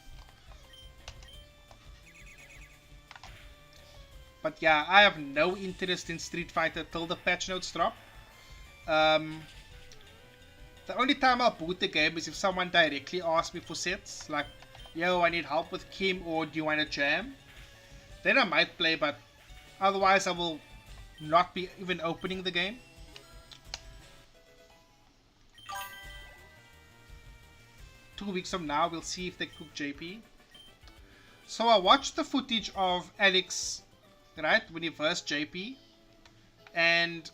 But yeah, I have no interest in Street Fighter till the patch notes drop. The only time I'll boot the game is if someone directly asks me for sets. Like, yo, I need help with Kim, or do you want to jam? Then I might play, but otherwise I will not be even opening the game. Two weeks from now, we'll see if they cook JP. So I watched the footage of Alex, right, when he versed JP. And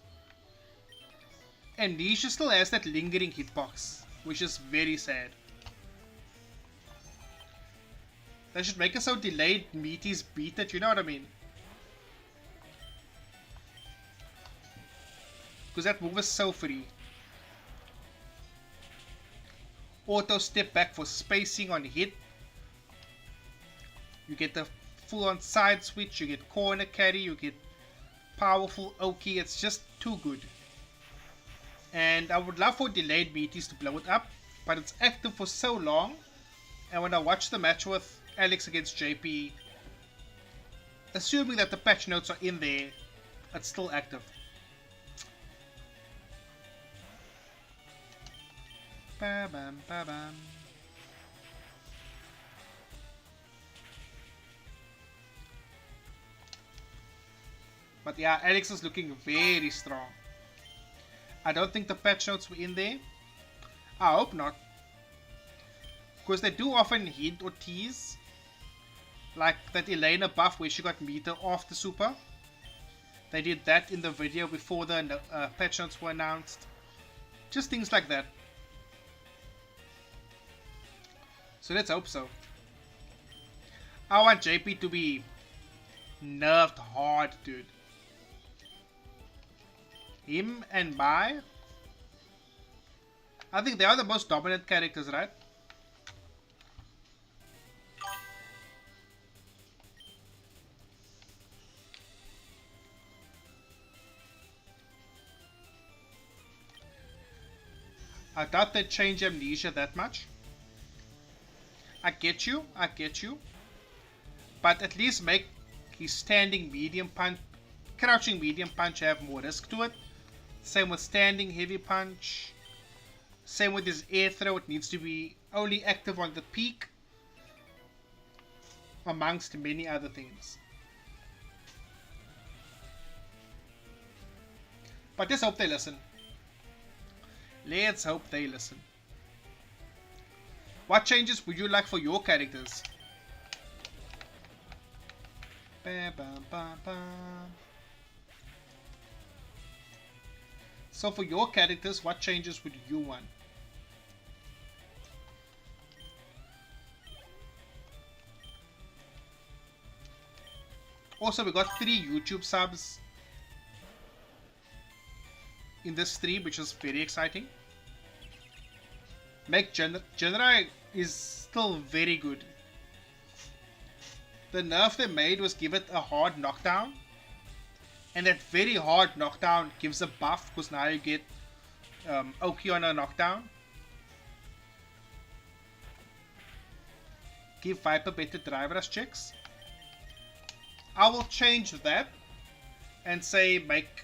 Nisha still has that lingering hitbox, which is very sad. They should make it so delayed meaties beat it, you know what I mean? Because that move is so free. Auto step back for spacing on hit. You get the full on side switch, you get corner carry, you get powerful Oki. It's just too good. And I would love for delayed meteors to blow it up, but it's active for so long. And when I watched the match with Alex against JP, assuming that the patch notes are in there, it's still active. Ba-bam, ba-bam. But yeah, Alex is looking very strong. I don't think the patch notes were in there. I hope not. Because they do often hint or tease. Like that Elena buff where she got meter off the super. They did that in the video before the patch notes were announced. Just things like that. So let's hope so. I want JP to be nerfed hard, dude. Him and Mai, I think they are the most dominant characters, right? I doubt they change Amnesia that much. I get you. But at least make his standing medium punch, crouching medium punch have more risk to it. Same with standing heavy punch. Same with his air throw, it needs to be only active on the peak. Amongst many other things. But let's hope they listen. Let's hope they listen. What changes would you like for your characters? Ba, ba, ba, ba. So for your characters, what changes would you want? Also, we got 3 YouTube subs in this stream, which is very exciting. Make Genrai is still very good. The nerf they made was give it a hard knockdown. And that very hard knockdown gives a buff because now you get Oki on a knockdown. Give Viper better drive rush checks. I will change that and say make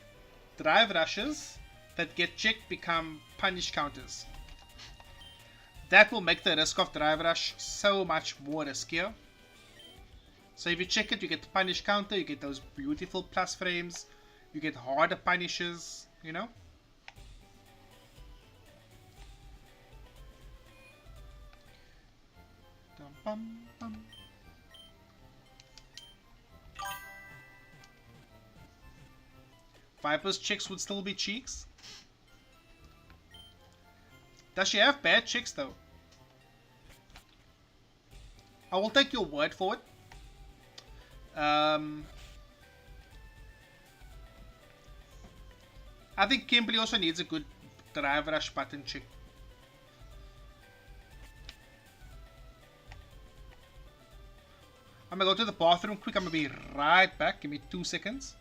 drive rushes that get checked become punish counters. That will make the risk of drive rush so much more riskier. So if you check it, you get the punish counter, you get those beautiful plus frames, you get harder punishes, you know. Dum, bum, bum. Viper's chicks would still be cheeks. Does she have bad chicks though? I will take your word for it. I think Kimberly also needs a good drive rush button chick. I'm gonna go to the bathroom quick. I'm gonna be right back. Give me 2 seconds.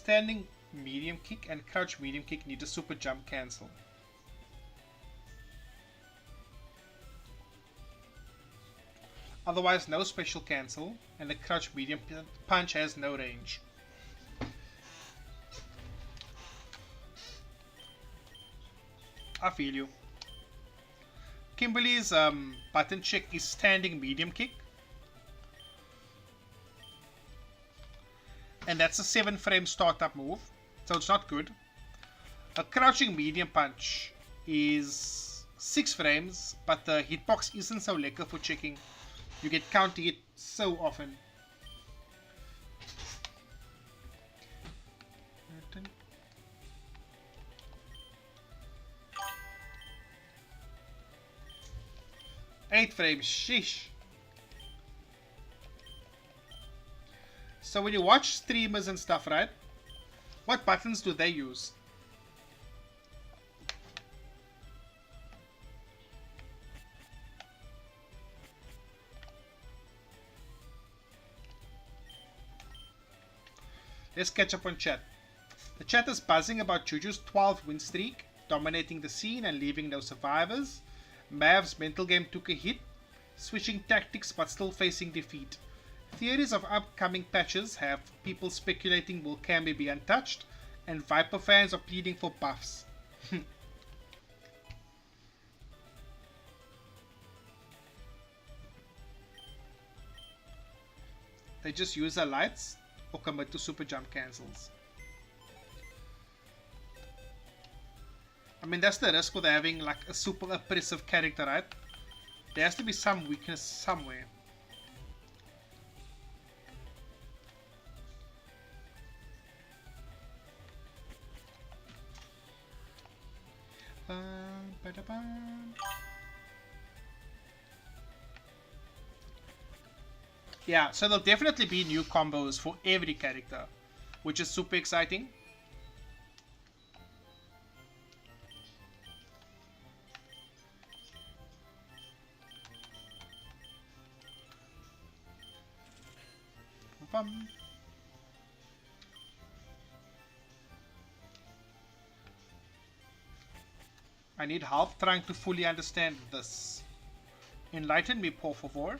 Standing medium kick and crouch medium kick need a super jump cancel. Otherwise no special cancel, and the crouch medium punch has no range. I feel you. Kimberly's button check is standing medium kick. And that's a 7 frame startup move, so it's not good. A crouching medium punch is 6 frames, but the hitbox isn't so lekker for checking. You get counter hit so often. Eight frames, sheesh. So when you watch streamers and stuff, right? What buttons do they use? Let's catch up on chat. The chat is buzzing about Juju's 12 win streak, dominating the scene and leaving no survivors. Mav's mental game took a hit, switching tactics but still facing defeat. Theories of upcoming patches have people speculating will Camby be untouched, and Viper fans are pleading for buffs. They just use their lights or commit to super jump cancels. I mean, that's the risk with having like a super oppressive character, right? There has to be some weakness somewhere. Yeah, so there'll definitely be new combos for every character, which is super exciting. I need help trying to fully understand this. Enlighten me, por favor.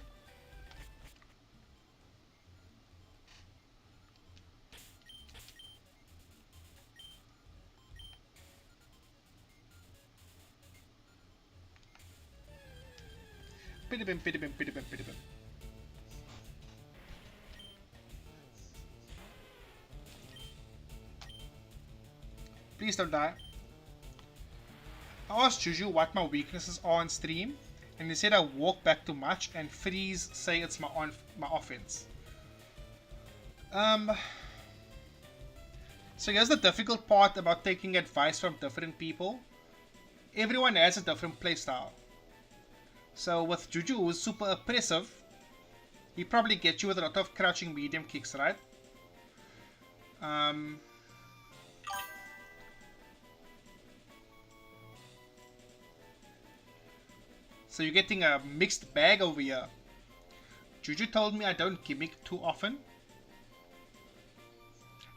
Pidibim, pidibim, pidibim, pidibim. Please don't die. I asked Juju what my weaknesses are on stream, and he said I walk back too much and Freeze say it's my offense. So here's the difficult part about taking advice from different people. Everyone has a different playstyle. So with Juju, who's super oppressive, he probably gets you with a lot of crouching medium kicks, right? So you're getting a mixed bag over here. Juju told me I don't gimmick too often.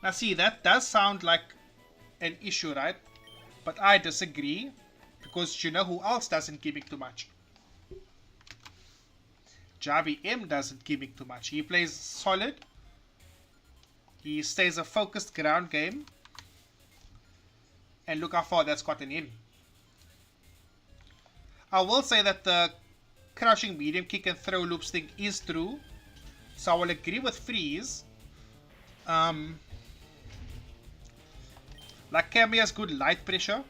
Now see, that does sound like an issue, right? But I disagree, because you know who else doesn't gimmick too much? Javi M doesn't gimmick too much. He plays solid. He stays a focused ground game. And look how far that's gotten him. I will say that the crouching medium kick and throw loops thing is true. So I will agree with Freeze. Like Cammy has good light pressure.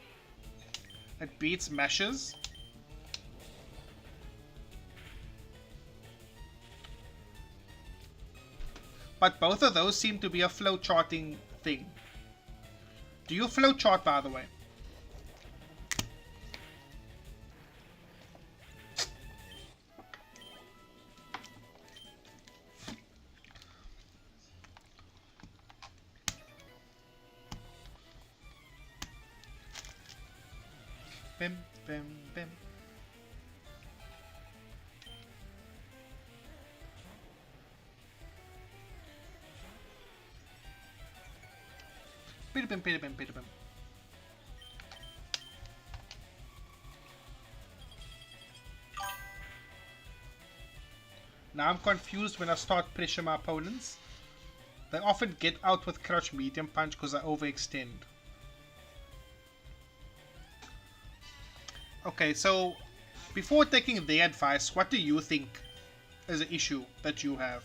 It beats mashes. But both of those seem to be a flow charting thing. Do you flow chart, by the way? Bim, bim, bim. Pidabim, pidabim, pidabim. Now I'm confused when I start pressure my opponents. They often get out with crouch medium punch because I overextend. Okay, so before taking their advice, what do you think is an issue that you have?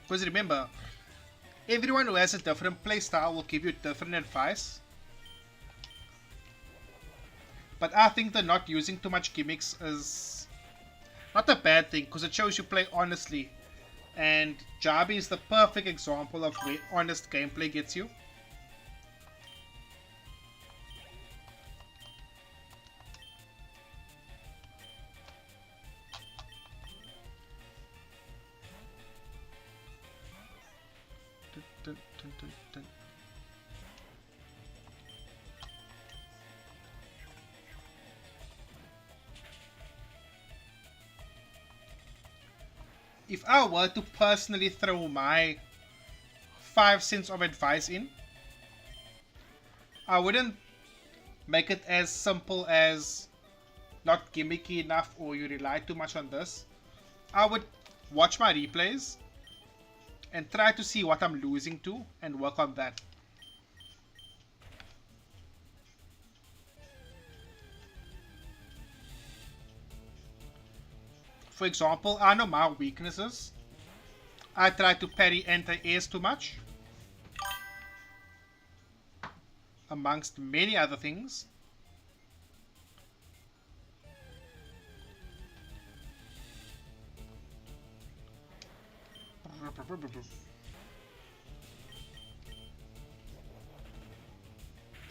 Because remember, everyone who has a different playstyle will give you different advice. But I think that not using too much gimmicks is not a bad thing because it shows you play honestly. And Jabi is the perfect example of where honest gameplay gets you. Dun, dun, dun, dun. If I were to personally throw my 5 cents of advice in, I wouldn't make it as simple as not gimmicky enough or you rely too much on this. I would watch my replays and try to see what I'm losing to and work on that. For example, I know my weaknesses. I try to parry anti-airs too much, amongst many other things.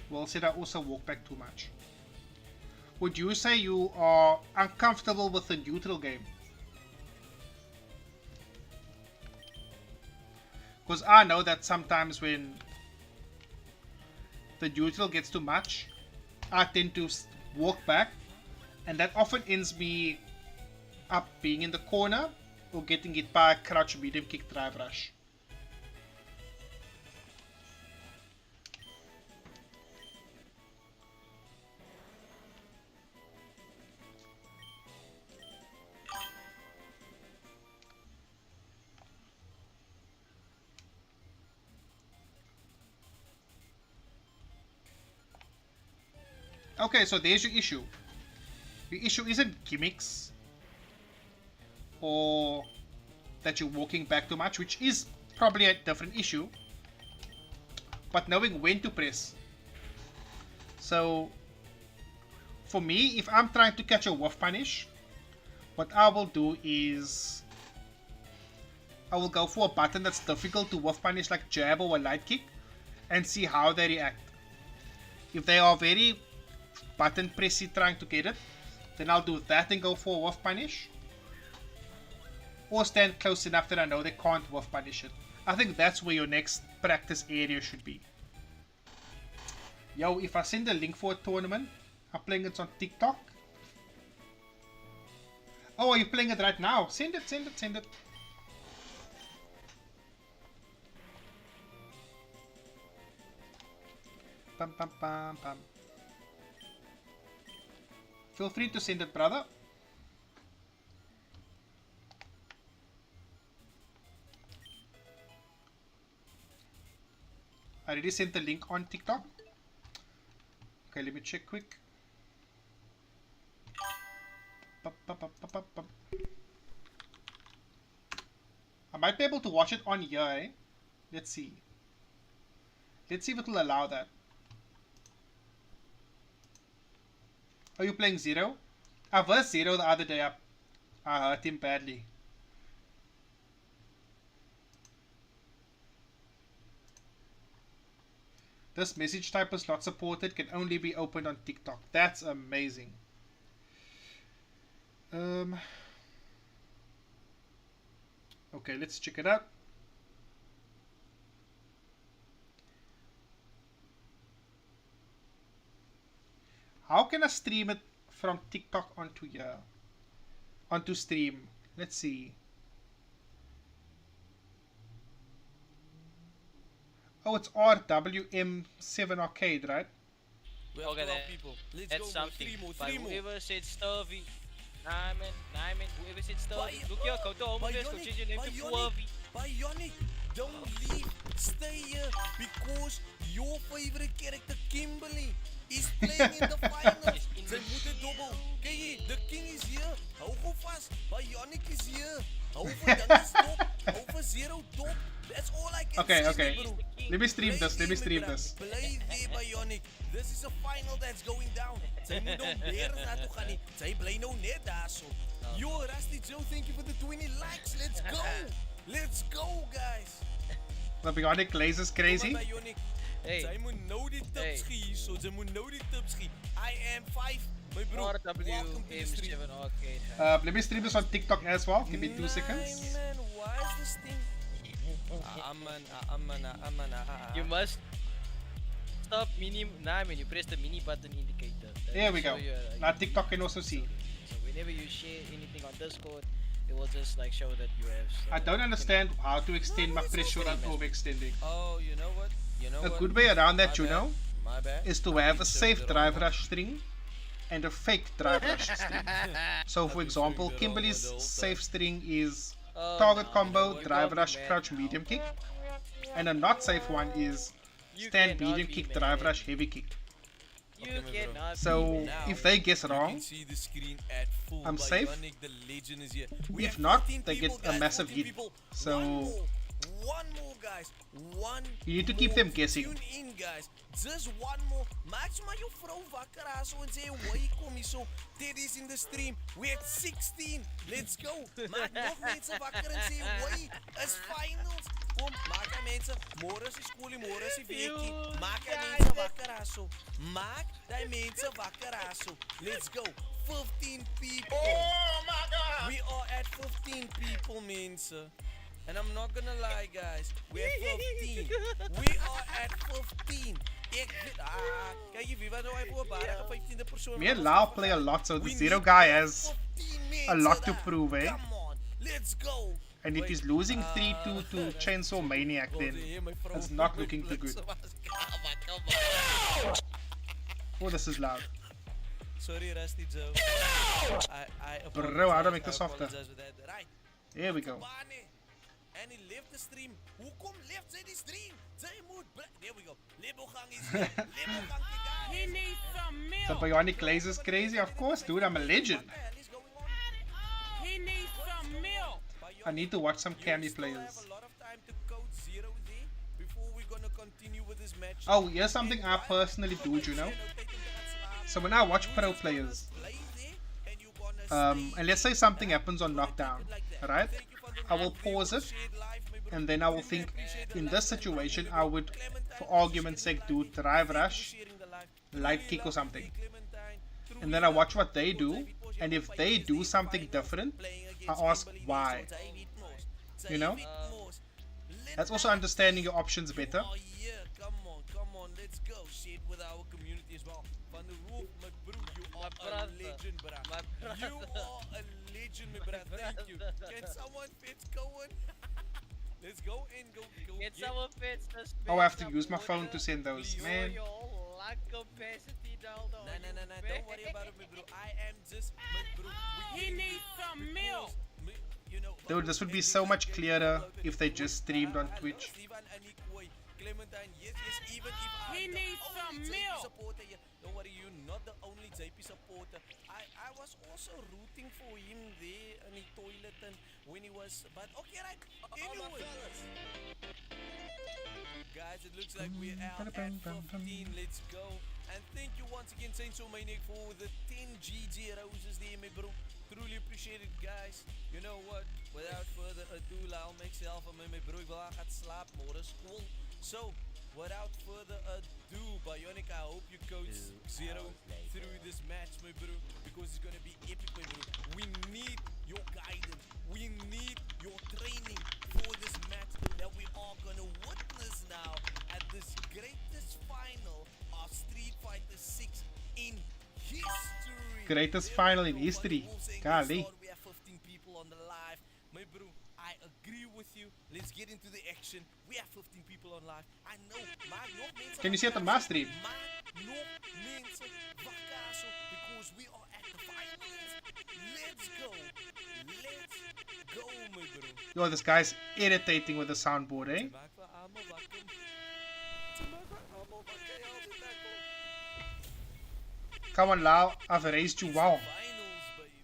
Well said, I also walk back too much. Would you say you are uncomfortable with the neutral game? Because I know that sometimes when the neutral gets too much, I tend to walk back, and that often ends me up being in the corner or getting hit by a crouch medium kick drive rush. Okay, so there's your issue. The issue isn't gimmicks or that you're walking back too much, which is probably a different issue, but knowing when to press. So for me, if I'm trying to catch a wolf punish, what I will do is I will go for a button that's difficult to wolf punish, like jab or a light kick, and see how they react. If they are very button pressy trying to get it, then I'll do that and go for a wolf punish, or stand close enough that I know they can't wolf punish it. I think that's where your next practice area should be. Yo, if I send a link for a tournament, I'm playing it on TikTok. Oh, are you playing it right now? Send it, send it, send it. Pam pam pam pam. Feel free to send it, brother. I already sent the link on TikTok. Okay, let me check quick. I might be able to watch it on here, eh? Let's see. Let's see if it will allow that. Are you playing Zero? I versed Zero the other day. I hurt him badly. This message type is not supported, can only be opened on TikTok. That's amazing. Okay, let's check it out. How can I stream it from TikTok onto here? Onto stream. Let's see. Oh, it's RWM7 Arcade, right?
We have
Okay,
12 people. Let's
that's
go,
something.
Three more,
But
three more.
whoever said Sturvy, nah man, whoever said Sturvy, look here, go to home affairs, go change your name to Swervy.
Bionic, don't leave. Stay here because your favorite character, Kimberly, is playing in the finals.
Is in
Sy
the
moet 'n dobbel. Kyk, the king is here. Hou gou vas. Bionic is here. Hou vir dinge stop. Hou vir zero top. That's all I can
Okay,
say,
okay.
my bro.
Let me stream
Play
this. Let me
there,
stream
my bro.
this.
Play there, Bionic. This is a final that's going down. Sy moet hom weer na toe gaan nie. Sy bly nou net daarso. Yo, Rusty Joe, thank you for the 20 likes. Let's go. Let's go, guys.
The Bionic Laser is crazy.
Kom maar, Bionic.
Hey.
Sy moet nou die tips gee hierso. Sy moet nou die tips gee. I am 5. My bro. Welcome to the stream.
RWM7 Arcade.
Let me stream this on TikTok as well. Give me 2 seconds.
Man, why is this thing?
You must stop nah man, you press the mini button indicator. That
There
will
we
show
go.
you,
Now TikTok can also see.
So whenever you share anything on Discord, it will just like show that you have.
I don't understand how to extend my pressure without overextending.
Oh, you know what? You know
A
what?
good way around that,
My
you
bad.
know,
My bad.
is to have a safe drive rush string and a fake drive rush string. So, for example, Kimberly's safe string is target combo, drive rush, crouch, medium kick, and a not safe one is stand, medium kick, drive rush, heavy kick.
You cannot.
So,
Now,
if they guess
you
wrong,
can see the screen at full.
I'm safe.
Bionic, the legend is here. We
If
have
not,
14
they get
people,
a
guys,
massive
14
hit.
people.
So-
One more, guys. One
you need to keep
more.
them guessing.
Tune in, guys. Just one more. Maak maar jou vrou wakker as en sê, "Hoe kom jy so? Teddy's in the stream. We're at 16. Let's go." Maak nog mense wakker en sê, "Hoe is finals?" Kom, maak aan mense. Môre is die skool, môre is die weekie. Maak aan mense wakker aso. Maak daai mense wakker aso. Let's go. 15 people.
Oh my god!
We are at 15 people, mense. And I'm not gonna lie, guys. We're at 15. We are at 15. Kyk, wie wat nou hy voor bare 15de persoon.
Me and Lau play a lot, so the Zero guy has a lot to prove, eh?
Come on, let's go.
And if he's losing 3-2 to Chainsaw Maniac, then it's not looking too good. Oh, this is loud.
Sorry, Rusty Joe. I
Bro, how do I make this softer?
apologize for that. Right.
Here we go.
Bane. And he left the stream. Hoekom left sy die stream? Sy moet there we go. Lebogang is here. Lebogang die
He
guy.
needs some
The
milk.
Bionic Laser is crazy, of course, dude. I'm a legend.
What the hell is going on?
He needs some milk.
I need to watch some
You
candy
still have
players.
a lot of time to code zero there before we're gonna continue with this match.
Oh, here's something I personally do, you know. So when I watch pro players, and let's say something happens on knockdown, right? I will pause it, and then I will think, in this situation, I would, for argument's sake, do drive rush, light kick or something. And then I watch what they do, and if they do something different, I ask why. You know? That's also understanding your options better.
Oh yeah, come on, let's go. Shit with our community as well. Van the roof, my bro, you are a
brother,
legend, bro.
my
You
brother.
are a legend, my brother. Thank you. Can someone fetch Cohen? Let's go and go.
Get someone fits the space.
Oh, I have to use my phone to send those, man.
Your whole lung capacity down
Nah, don't worry about it, my bro. I am just, my bro.
He needs some milk.
You know,
Dude, this would be so much clearer if they just streamed on Twitch.
Clementine, yes, even if
He
I'm
needs
the
some
only JP
milk.
supporter here. Don't worry, you're not the only JP supporter. I was also rooting for him there in the toilet and when he was, but okay, right. Anyway, guys, it looks like we're out at 15. Let's go. And thank you once again, Chainsaw Maniac, for the 10 GG roses there, my bro. Truly appreciate it, guys. You know what? Without further ado, I'll make self a my bro. Ik wil gaan slapen, morgen school. So, without further ado, Bionic, I hope you coach zero through this match, my bro, because it's gonna be epic, my bro. We need your guidance. We need your training for this match that we are gonna witness now at this greatest final of Street Fighter 6 in history.
Greatest final in history. Golly.
We have 15 people on the live. My bro, I agree with you. Let's get into the action. We have 15 people on live. I know, maar nog mensen.
Can you see it on my stream?
Maar nog mensen wakker zo, because we are at the finals. Let's go. Let's go, my bro.
Yo, this guy's irritating with the soundboard, eh?
Maak vir almal wakker. Maak vir almal wakker. Ja, ons het tackle.
Come on, Lau. I've raised you. Wow.
Finals, baby.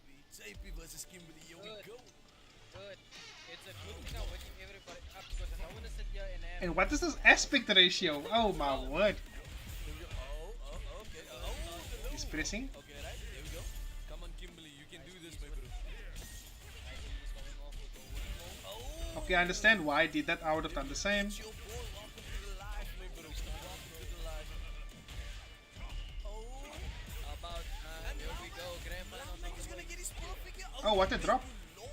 JP versus Kimberly. Here we go.
Good. It's a good thing I'm waking everybody up because I don't want to sit here and have.
And what is this aspect ratio? Oh my word.
Here we go. Oh, okay. Oh,
He's pressing.
okay, right. Here we go. Come on, Kimberly. You can do this, my bro.
Okay, I understand why I did that. I would have done the same.
Your boy, welcome to the live, my bro. Welcome to the live. Oh,
About here we go. Grand final
Lamb is gonna get his perfect.
Oh, what a drop.
Lord.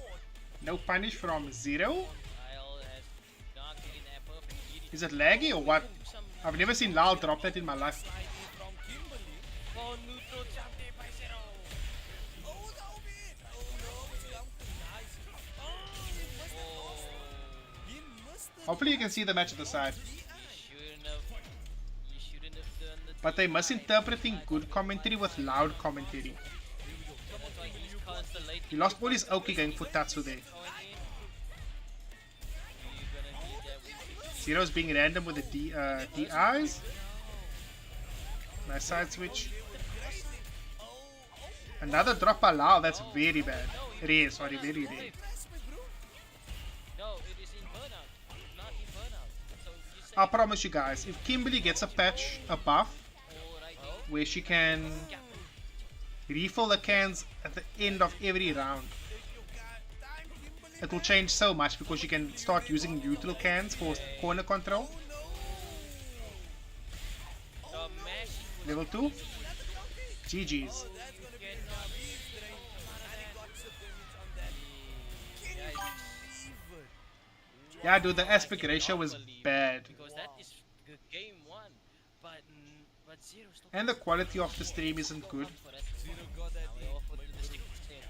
No punish from Zero.
Lyle has not getting that perfect. He
Is it laggy or what?
some
I've never seen Lau drop that in my life.
Slide in from Kimberly.
oh neutral jump there by Zero.
Oh, the OB. Oh, no. It's jumped. Nice. Oh, he missed the post. He missed the
Hopefully you can see the match at the side.
You shouldn't have done the
But they misinterpreting good commentary with loud commentary.
That's why he's constellating.
He lost all his Oki going for Tatsu there.
Going in. You're gonna need that win.
Zero's being random with the DIs. Nice side switch. Another drop by Lau. That's very bad. Rare, sorry, very rare.
No, it is in burnout, not in burnout. So you say
I promise you guys, if Kimberly gets a patch, a buff,
alright,
where she can refill the cans at the end of every round, it will change so much because you can start using neutral cans for corner control.
the mash
Level 2. GG's. Yeah, dude, the aspect ratio was bad.
because that is game one, but Zero still
And the quality of the stream isn't good.
for that. Zero got that. Off to the second set.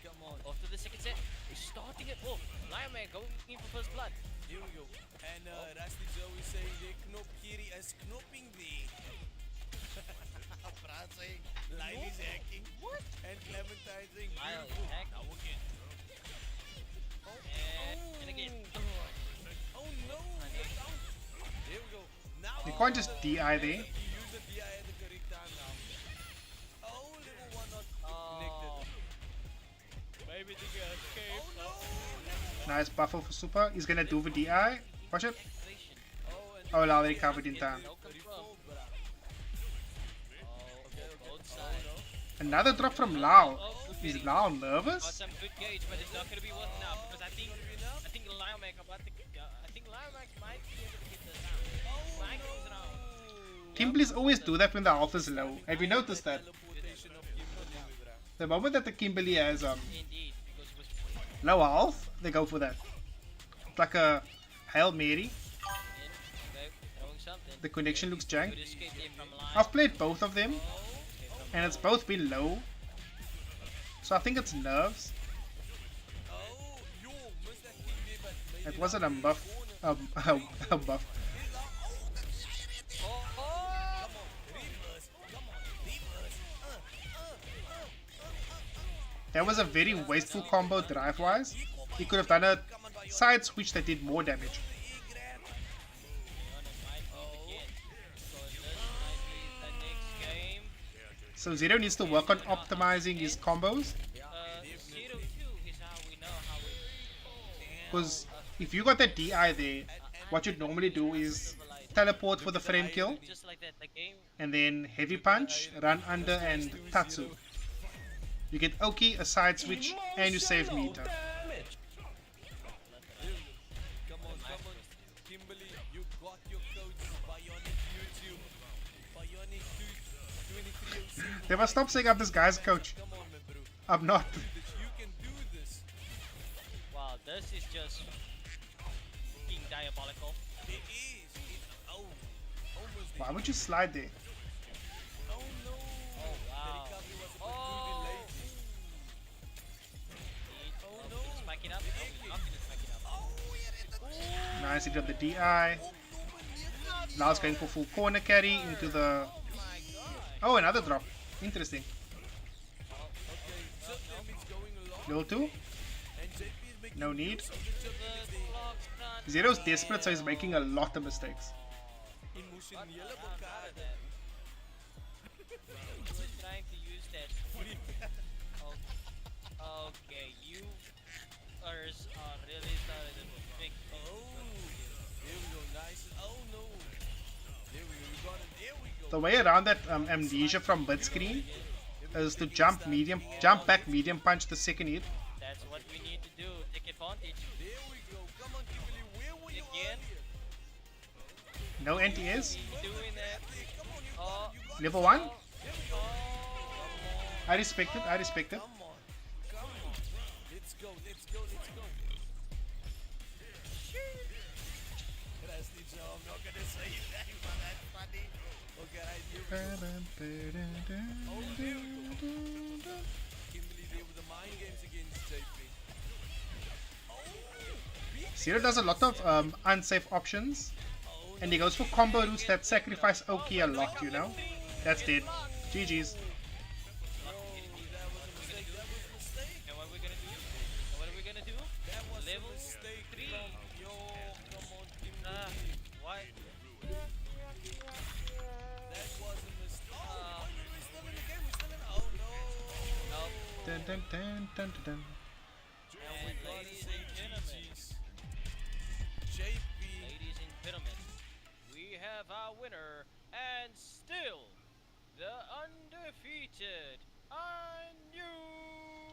Come on, off to the second set. He's starting it off. Lion Man going in for first blood.
Here we go. And Rusty Joe is saying the knop Kiri is knopping the. Brad saying Lyle is hacking.
What?
And Clementine saying
Lyle is
beautiful.
hacking.
Now again.
And again.
Oh no! Here we go. Now
You can't just DI there.
he used the DI at the correct time now. Oh, level 1 not connected.
Maybe they can escape.
Oh no!
Nice buffer for super. He's gonna do the DI. Watch it.
Activation.
Oh, and
Oh, Lau recovered in time.
No control.
oh, bruh.
Oh, both sides.
Another drop from Lau. Is Lau
Got
nervous?
some good gauge, but it's not gonna be worth enough because I think Lion Man about to. I think Lion Man might be able to get this round. Might get this round.
Kimberly's always do that when the health is low. Have you noticed that?
Teleportation of Kimberly, bruh.
The moment that the Kimberly has
Indeed, because it was
low health, they go for that. It's like a Hail Mary.
in. Okay, throwing something.
The connection looks jank.
Good escape there from Lion.
I've played both of them, and it's both been low. So I think it's nerves.
Oh, yo, missed that kick there, but made
It
it
wasn't
up
a
in the
buff.
corner.
A buff.
Oh, the shit.
Oh,
Come on, reverse. Come on, reverse.
That was a very wasteful combo drive-wise. He could have done a side switch that did more damage.
E-grab.
again. So this might be the next game.
So Zero needs to work on optimizing his combos.
0-2 is how we know how we.
Because if you got that DI there, what you'd normally do is teleport for the frame kill,
Just like that, the game.
and then heavy punch, run under, and Tatsu. You get Oki, a side switch, and you save meter.
Come on, Kimberly, you got your coach, Bionic YouTube. Bionic 2306.
They must stop saying I'm this guy's coach.
Come on, man, bro.
I'm not.
You can do this.
Wow, this is just fucking diabolical.
It is. Oh, almost there.
Why would you slide there?
Oh no.
Oh wow.
The recovery was a bit too
Oh.
delayed.
Oh no. Spike it up.
Nice hit of the DI. Now it's going for full corner carry into the... Oh, another drop. Interesting. Level 2. No need. Zero's desperate, so he's making a lot of mistakes.
Trying to use that. Okay, you are really started to think.
There we go, nice. Oh no. There we go, we got it. There we go.
The way around that amnesia from mid screen is to jump back, medium punch the second hit.
That's what we need to do. Take advantage.
There we go. Come on, Kimberly, where were you
Again.
No anti-airs.
Doing that.
Come on, you
Oh,
got
Level 1.
oh,
I respect it. I respect it.
Come on. Come on. Let's go, let's go, let's go. That's the job. I'm not gonna say that, but that's funny. Okay, right, here we go. Oh, there we go. Kimberly there with the mind games against JP.
Zero does a lot of unsafe options. And he goes for combo routes that sacrifice Oki a lot, you know? That's dead. GG's.
and what we're gonna do? And what are we gonna do? Level 3.
Yo, come on, Kimberly.
What?
That was a mistake. Oh, we're still in the game. We're still in. Oh no.
Nope.
Dun, dun, dun, dun, dun, dun.
And ladies and gentlemen,
JP.
ladies and gentlemen, we have our winner, and still the undefeated, I
knew.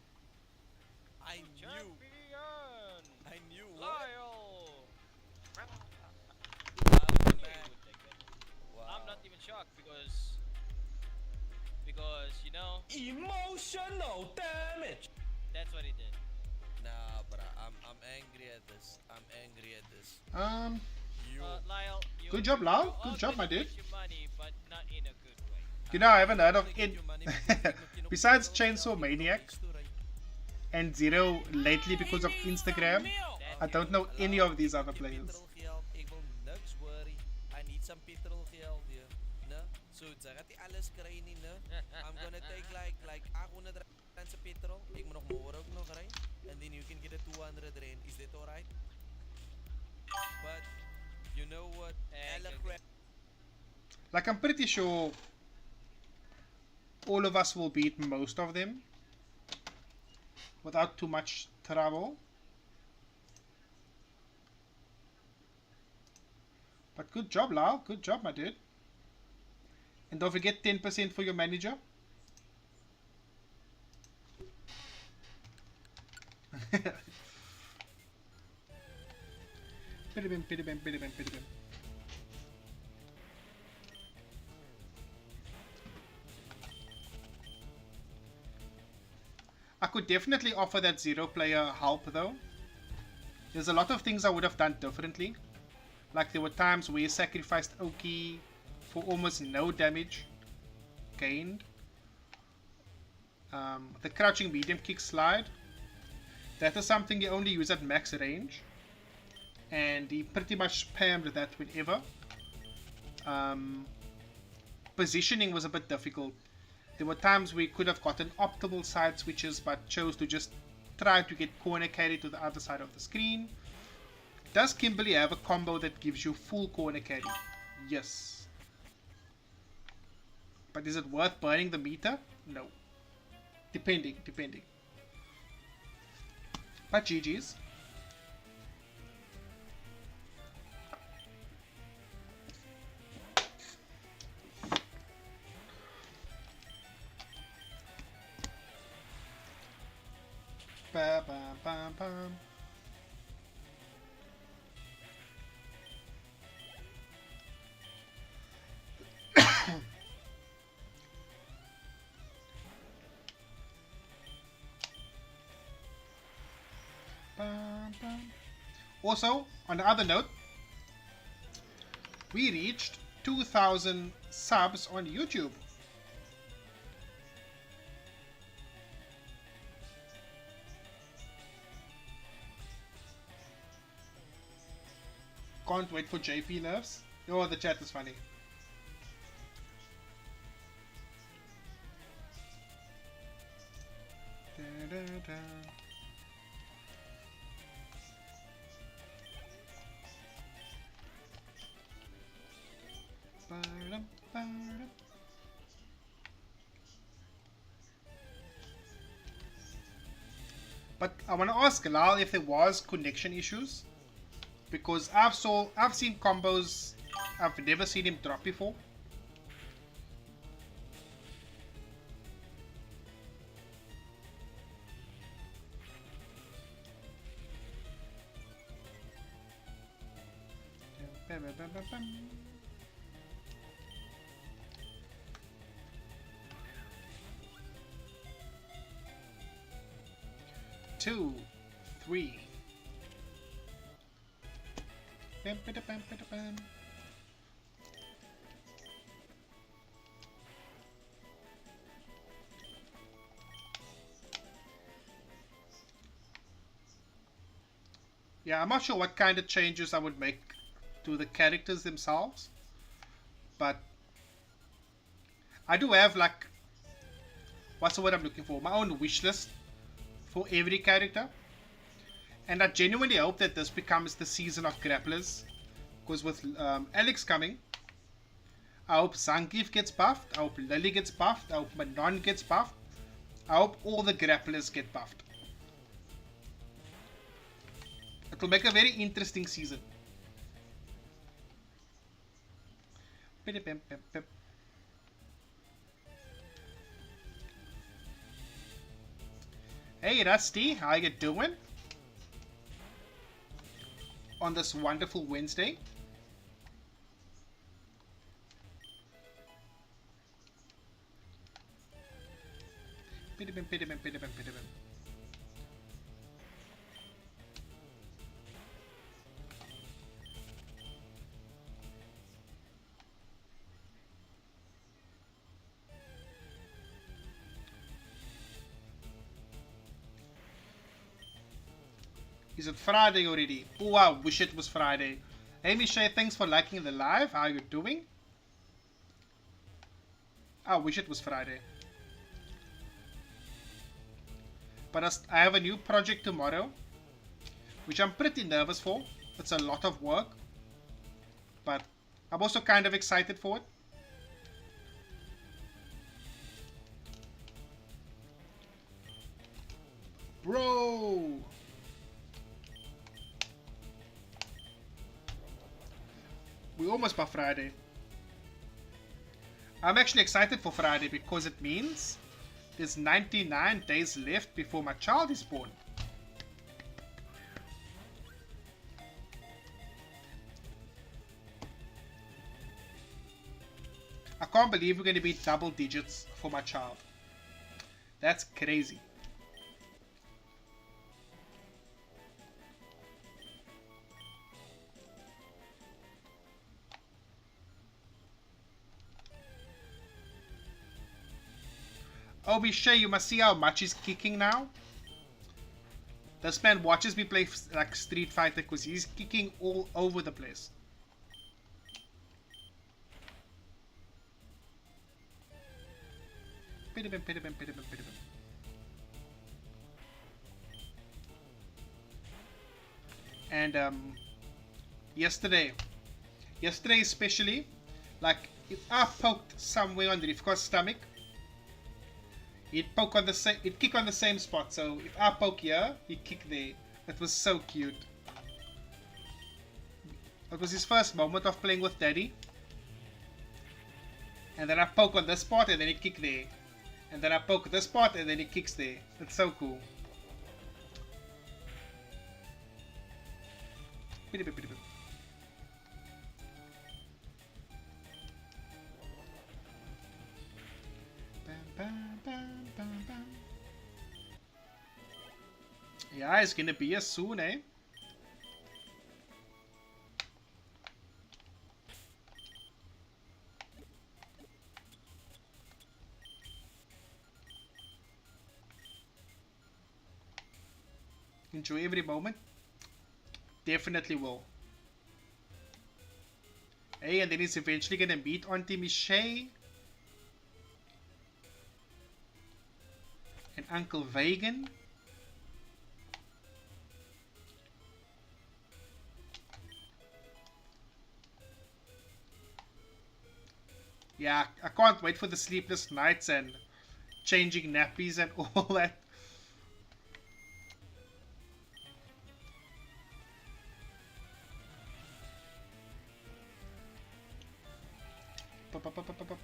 champion,
I knew. What?
Lyle.
I'm
I knew he
back.
would take it.
Wow.
I'm not even shocked because you know
Emotional damage.
that's what he did.
Nah, but I'm angry at this. I'm angry at this. You.
Lyle, you,
Good job, Lyle.
you
Good
are
job, my
gonna
dude.
get your money, but not in a good way.
You know, I haven't heard of it. Besides Chainsaw Maniac and Zero lately because of Instagram, I don't know any of these other players.
Petrolgeld, ik wil niks worry. I need some petrolgeld hier. Ne? So, gaat hij alles krijgen, ne? I'm gonna take like 800 rand sa petrol. Ik moet nog more ook nog rijden. And then you can get a 200 rand. Is that alright? But, you know what?
Like, I'm pretty sure all of us will beat most of them without too much trouble. But good job, Lyle. Good job, my dude. And don't forget 10% for your manager. Pidibim, pidibim, pidibim, pidibim. I could definitely offer that Zero player help though. There's a lot of things I would have done differently. Like there were times where he sacrificed Oki for almost no damage gained. The crouching medium kick slide. That is something he only used at max range. And he pretty much spammed that whenever. Positioning was a bit difficult. There were times we could have gotten optimal side switches but chose to just try to get corner carry to the other side of the screen. Does Kimberly have a combo that gives you full corner carry? Yes. But is it worth burning the meter? No. Depending. But GG's. Ba, ba, ba, ba. Also, on the other note, we reached 2,000 subs on YouTube. Can't wait for JP nerfs. Oh, the chat is funny. Da, da, da. Ba-dum, ba-dum. But I want to ask Lal if there was connection issues, because I've seen combos I've never seen him drop before. Two, three. Bam, bada, bam, bada, bam. Yeah, I'm not sure what kind of changes I would make to the characters themselves, but I do have, like, what's the word I'm looking for? My own wish list for every character. And I genuinely hope that this becomes the season of grapplers, because with Alex coming, I hope Zangief gets buffed, I hope Lily gets buffed, I hope Manon gets buffed, I hope all the grapplers get buffed. It will make a very interesting season. Hey Rusty, how you doing? On this wonderful Wednesday. Is it Friday already? Oh, I wish it was Friday. Amy Shay, thanks for liking the live. How are you doing? I wish it was Friday. But I have a new project tomorrow, which I'm pretty nervous for. It's a lot of work, but I'm also kind of excited for it. Bro! We almost by Friday. I'm actually excited for Friday because it means there's 99 days left before my child is born. I can't believe we're going to be double digits for my child. That's crazy. Obi Shay, you must see how much he's kicking now. This man watches me play like Street Fighter because he's kicking all over the place. And yesterday especially, like if I poked somewhere on Rivka's stomach, he'd kick on the same spot. So if I poke here, he'd kick there. It was so cute. It was his first moment of playing with Daddy. And then I poke on this spot and then he kick there. And then I poke this spot and then he kicks there. It's so cool. Yeah, it's gonna be here soon, eh? Enjoy every moment. Definitely will. Hey, and then he's eventually gonna meet Auntie Michelle and Uncle Vegan. Yeah, I can't wait for the sleepless nights and changing nappies and all that. Pop, pop, pop, pop, pop.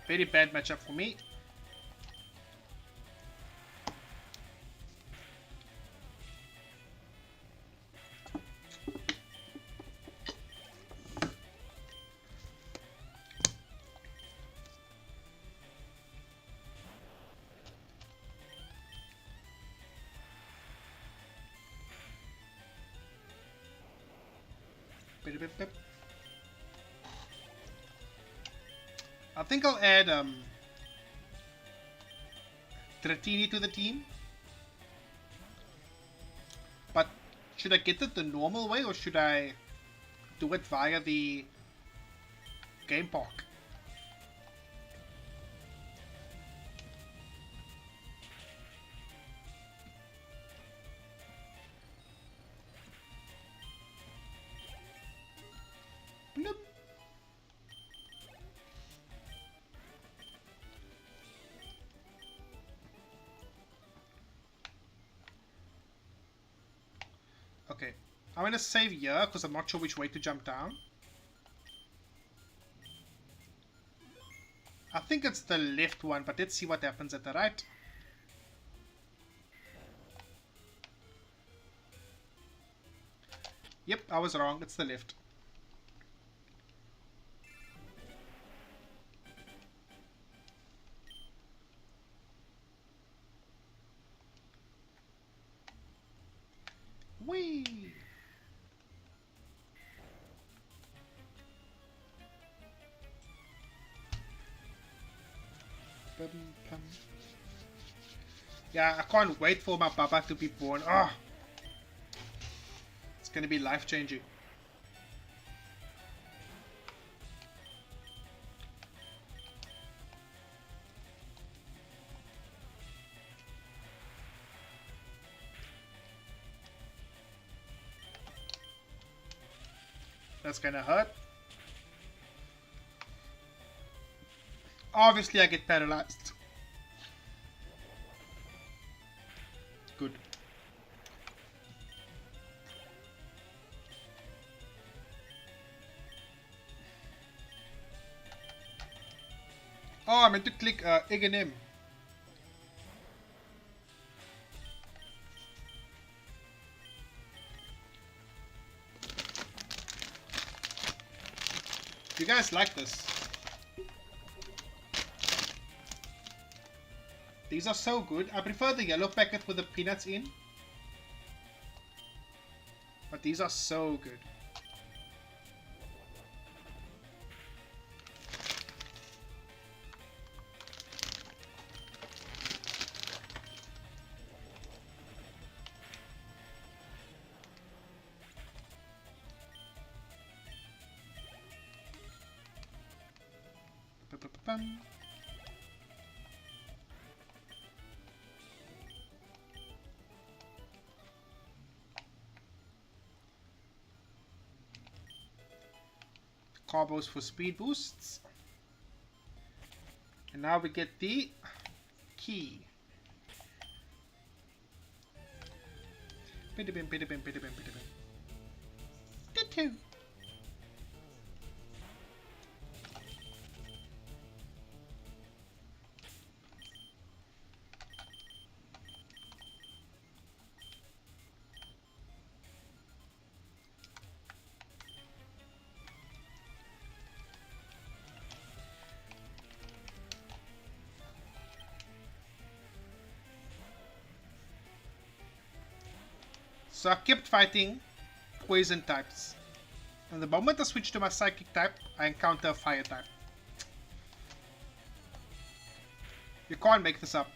Very bad matchup for me. Bip, bip, bip. I think I'll add Dratini to the team. But should I get it the normal way or should I do it via the game park? Nope. Okay, I'm gonna save here because I'm not sure which way to jump down. I think it's the left one, but let's see what happens at the right. Yep, I was wrong. It's the left. Whee! Bum, bum. Yeah, I can't wait for my Baba to be born. Oh, it's gonna be life-changing. That's gonna hurt. Obviously, I get paralyzed. Good. Oh, I meant to click egg and M. You guys like this? These are so good. I prefer the yellow packet with the peanuts in. But these are so good. Ba-ba-ba-bum. Combos for speed boosts. And now we get the key. Bidibim, bidibim, bidibim, bidibim. Doo-doo. So I kept fighting poison types. And the moment I switch to my psychic type, I encounter a fire type. You can't make this up.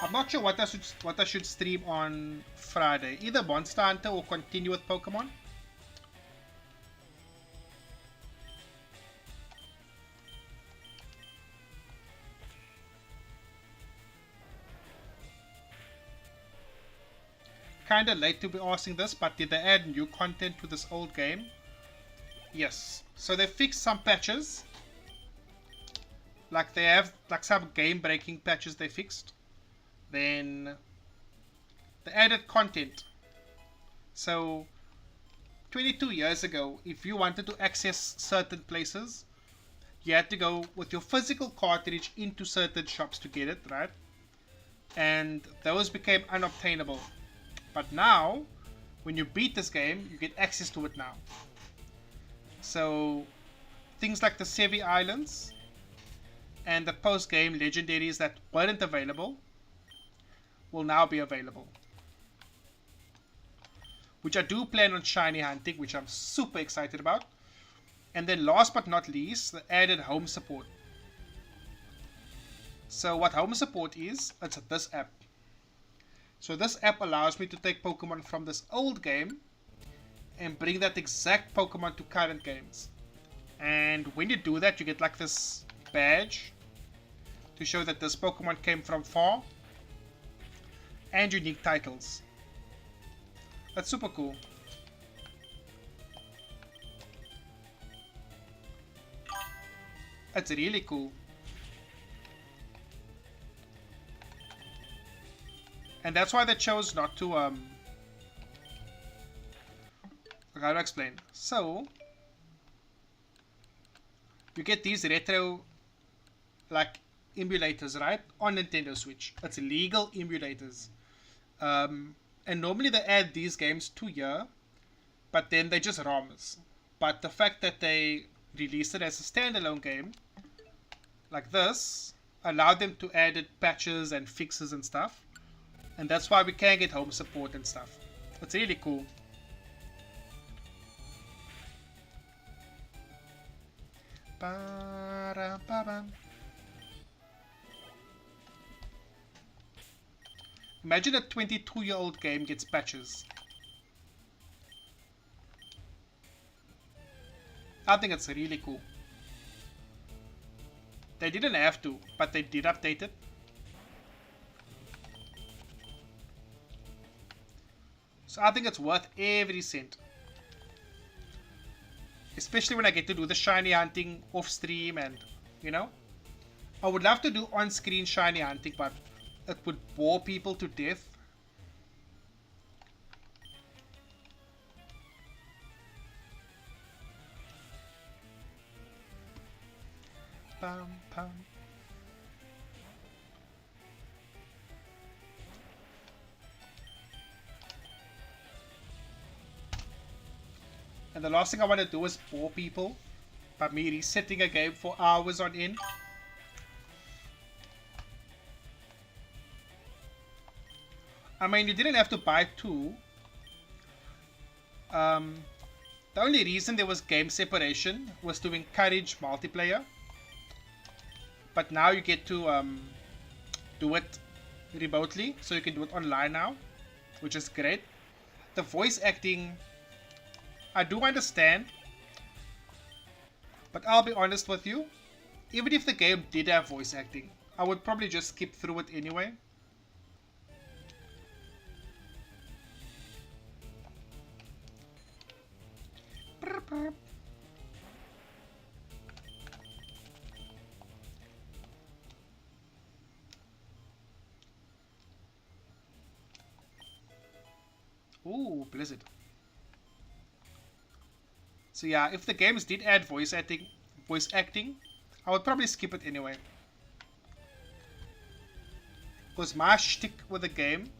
I'm not sure what I should stream on Friday. Either Monster Hunter or continue with Pokemon. Kinda late to be asking this, but did they add new content to this old game? Yes. So they fixed some patches. Like they have like some game-breaking patches they fixed. Then they added content. So 22 years ago, if you wanted to access certain places, you had to go with your physical cartridge into certain shops to get it, right? And those became unobtainable. But now, when you beat this game, you get access to it now. So things like the Sevi Islands and the post-game legendaries that weren't available will now be available. Which I do plan on shiny hunting, which I'm super excited about. And then last but not least, the added home support. So what home support is, it's this app. So this app allows me to take Pokemon from this old game and bring that exact Pokemon to current games. And when you do that, you get like this badge to show that this Pokemon came from far, and unique titles. That's super cool. That's really cool. And that's why they chose not to how to explain. So you get these retro like emulators, right, on Nintendo Switch. It's legal emulators. And normally they add these games to here, but then they just ROMs. But the fact that they released it as a standalone game like this allowed them to add patches and fixes and stuff. And that's why we can get home support and stuff. It's really cool. Imagine a 22-year-old game gets patches. I think it's really cool. They didn't have to, but they did update it. So I think it's worth every cent. Especially when I get to do the shiny hunting off stream and, you know. I would love to do on-screen shiny hunting, but it would bore people to death. Pum, pum. And the last thing I want to do is bore people by me resetting a game for hours on end. I mean, you didn't have to buy two. The only reason there was game separation was to encourage multiplayer. But now you get to do it remotely, so you can do it online now, which is great. The voice acting, I do understand, but I'll be honest with you, even if the game did have voice acting, I would probably just skip through it anyway. Ooh, Blizzard. So yeah, if the games did add voice acting, I would probably skip it anyway. Because my shtick with the game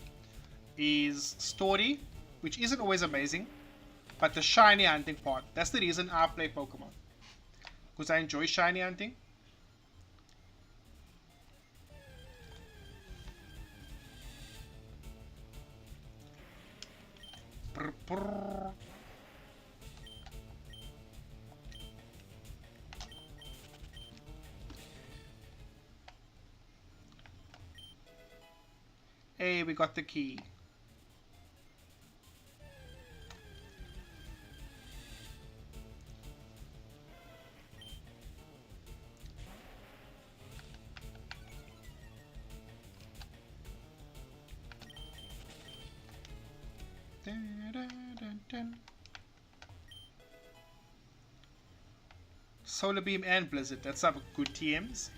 is story, which isn't always amazing, but the shiny hunting part. That's the reason I play Pokemon. Because I enjoy shiny hunting. Brr, brr. Hey, we got the key. Dun, dun, dun, dun. Solar Beam and Blizzard. That's some good TMs.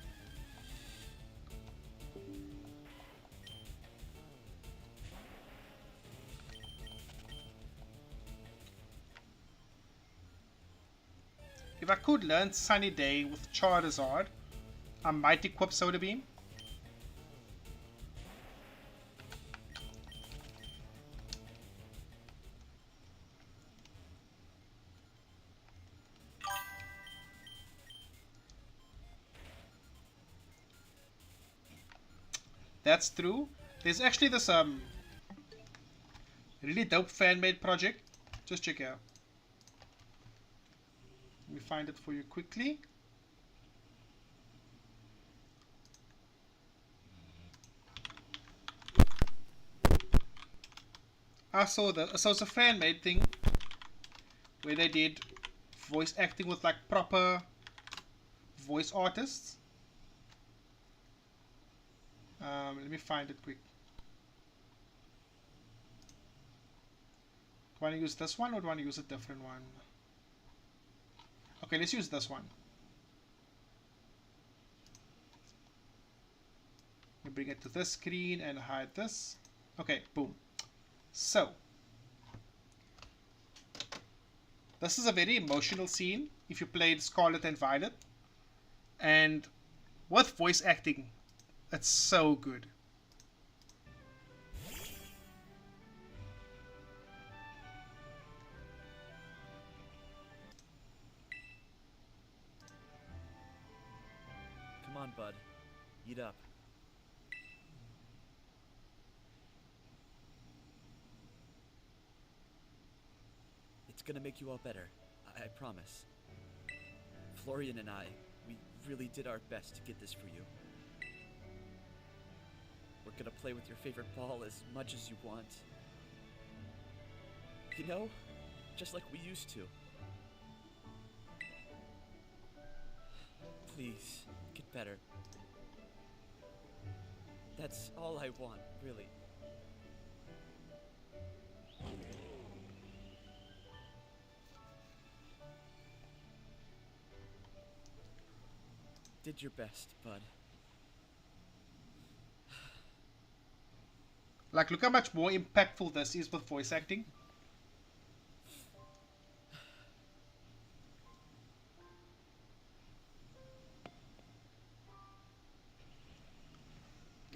If I could learn Sunny Day with Charizard, I might equip Solar Beam. That's true. There's actually this really dope fan-made project. Just check it out. Let me find it for you quickly. I saw that. So it's a fan-made thing where they did voice acting with like proper voice artists. Let me find it quick. Do I want to use this one or do I want to use a different one? Okay, let's use this one. We bring it to this screen and hide this. Okay, boom. So, this is a very emotional scene if you played Scarlet and Violet. And with voice acting, it's so good.
Come on, bud. Eat up. It's gonna make you all better. I promise. Florian and I, we really did our best to get this for you. We're gonna play with your favorite ball as much as you want. You know, just like we used to. Please, get better. That's all I want, really. Did your best, bud.
Like, look how much more impactful this is with voice acting.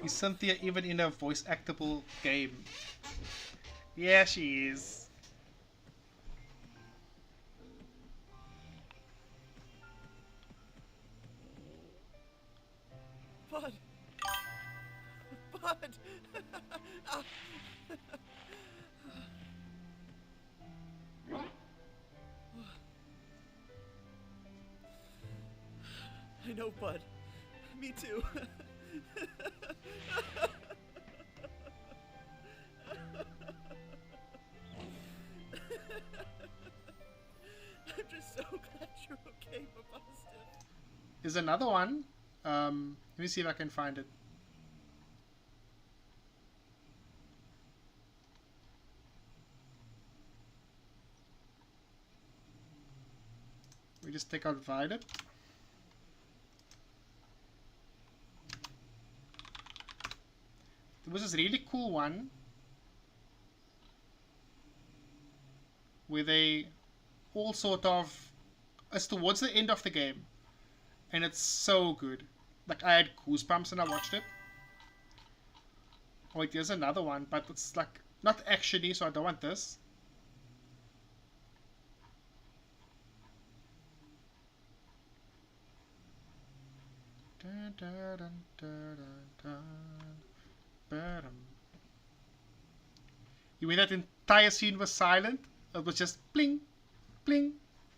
Is Cynthia even in a voice actable game? Yeah, she is.
Bud! Bud! I know, Bud. Me too. I'm just so glad you're okay, Boston.
There's another one. Let me see if I can find it. We just take out Violet. There was this really cool one where they all sort of, it's towards the end of the game, and it's so good. Like, I had goosebumps when I watched it. Oh wait, there's another one, but it's like not actiony, so I don't want this. Dun, dun, dun, dun, dun, dun. You mean that entire scene was silent? It was just bling, bling,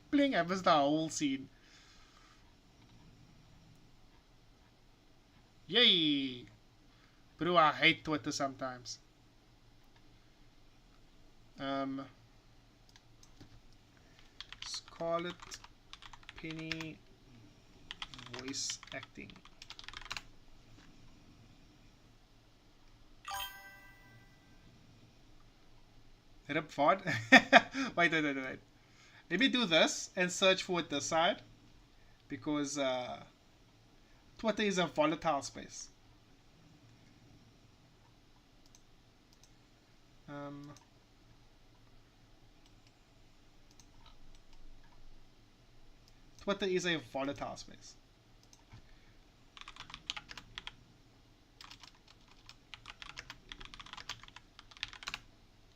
bling. It was the whole scene. Yay! Bro, I hate Twitter sometimes. Scarlet Penny voice acting. Rip Ford. Wait. Let me do this and search for it this side, because Twitter is a volatile space. Twitter is a volatile space.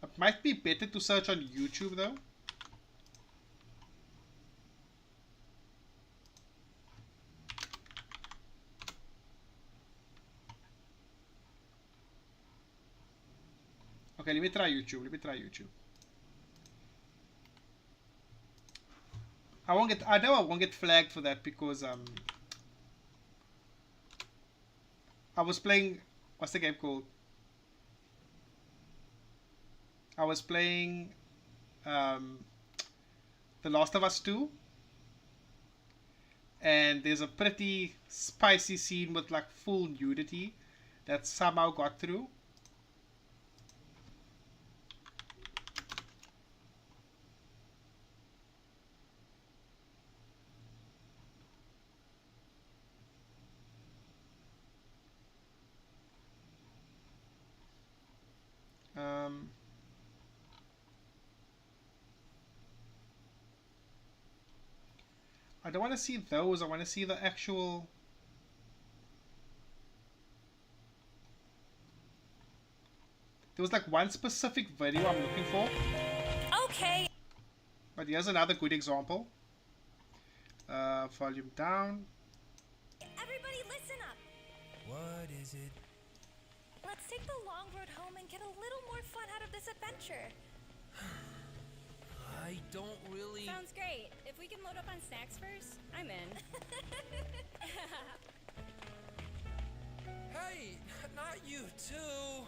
It might be better to search on YouTube though. Okay, let me try YouTube. I know I won't get flagged for that because I was playing, what's the game called? I was playing The Last of Us 2, and there's a pretty spicy scene with like full nudity that somehow got through. I don't want to see those. I want to see the actual. There was like one specific video I'm looking for.
Okay.
But here's another good example. Volume down.
Everybody listen up.
What is it?
Let's take the long road home and get a little more fun out of this adventure.
I don't really...
Sounds great. If we can load up on snacks first, I'm in.
Hey, not you too.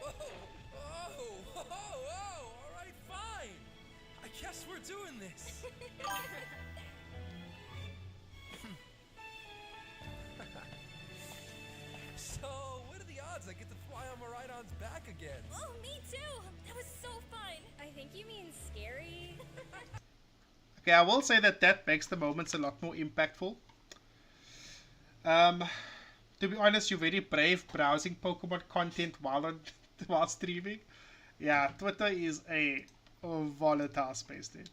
Whoa, all right, fine. I guess we're doing this. So, what are the odds I get to fly on Maridon's back again?
Oh, me too. That was so fun. I think you mean scary.
Okay, I will say that makes the moments a lot more impactful. To be honest, you're very brave browsing Pokemon content while streaming. Yeah, Twitter is a volatile space, dude.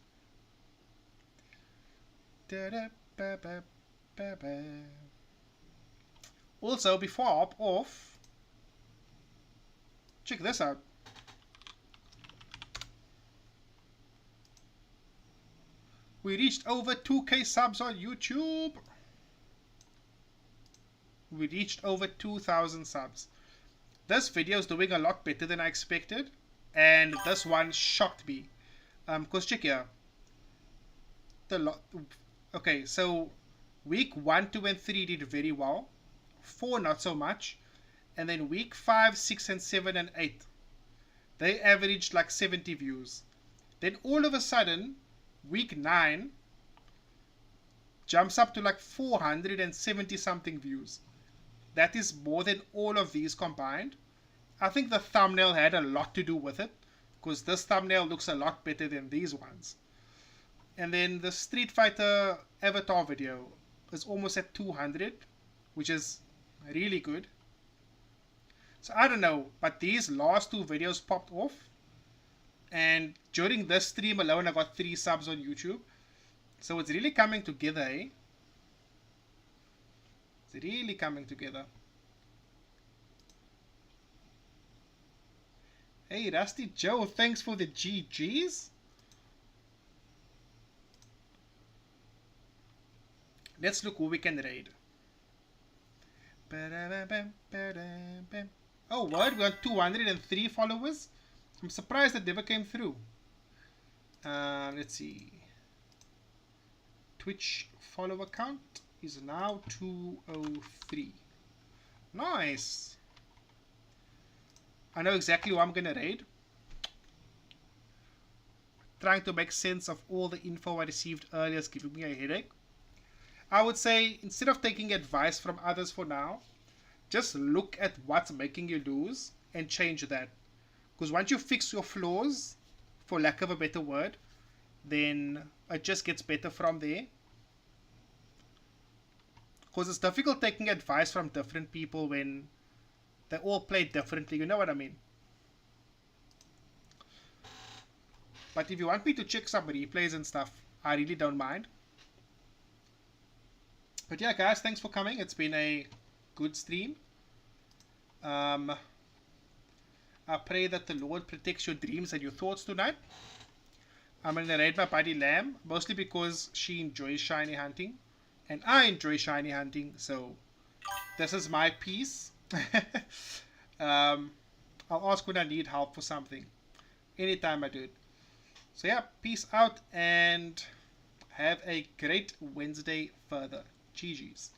Also, before I hop off, check this out. We reached over 2K subs on YouTube. We reached over 2,000 subs. This video is doing a lot better than I expected, and this one shocked me. Cause check here. Okay, so week 1, 2, and 3 did very well. 4 not so much, and then week 5, 6, and 7 and 8, they averaged like 70 views. Then all of a sudden, week 9 jumps up to like 470 something views. That is more than all of these combined. I think the thumbnail had a lot to do with it, because this thumbnail looks a lot better than these ones. And then the Street Fighter Avatar video is almost at 200, which is really good. So I don't know, but these last 2 videos popped off, and during this stream alone I got 3 subs on YouTube. So it's really coming together, eh? It's really coming together. Hey Rusty Joe, thanks for the GGs. Let's look who we can raid. Oh what? We got 203 followers. I'm surprised that never came through. Let's see. Twitch follower count is now 203. Nice. I know exactly what I'm gonna raid. Trying to make sense of all the info I received earlier is giving me a headache. I would say, instead of taking advice from others for now, just look at what's making you lose and change that. Because once you fix your flaws, for lack of a better word, then it just gets better from there. Because it's difficult taking advice from different people when they all play differently, you know what I mean? But if you want me to check some replays and stuff, I really don't mind. But yeah, guys, thanks for coming. It's been a good stream. I pray that the Lord protects your dreams and your thoughts tonight. I'm going to raid my buddy Lamb, mostly because she enjoys shiny hunting. And I enjoy shiny hunting, so this is my piece. I'll ask when I need help for something. Anytime I do it. So yeah, peace out and have a great Wednesday further. GG's.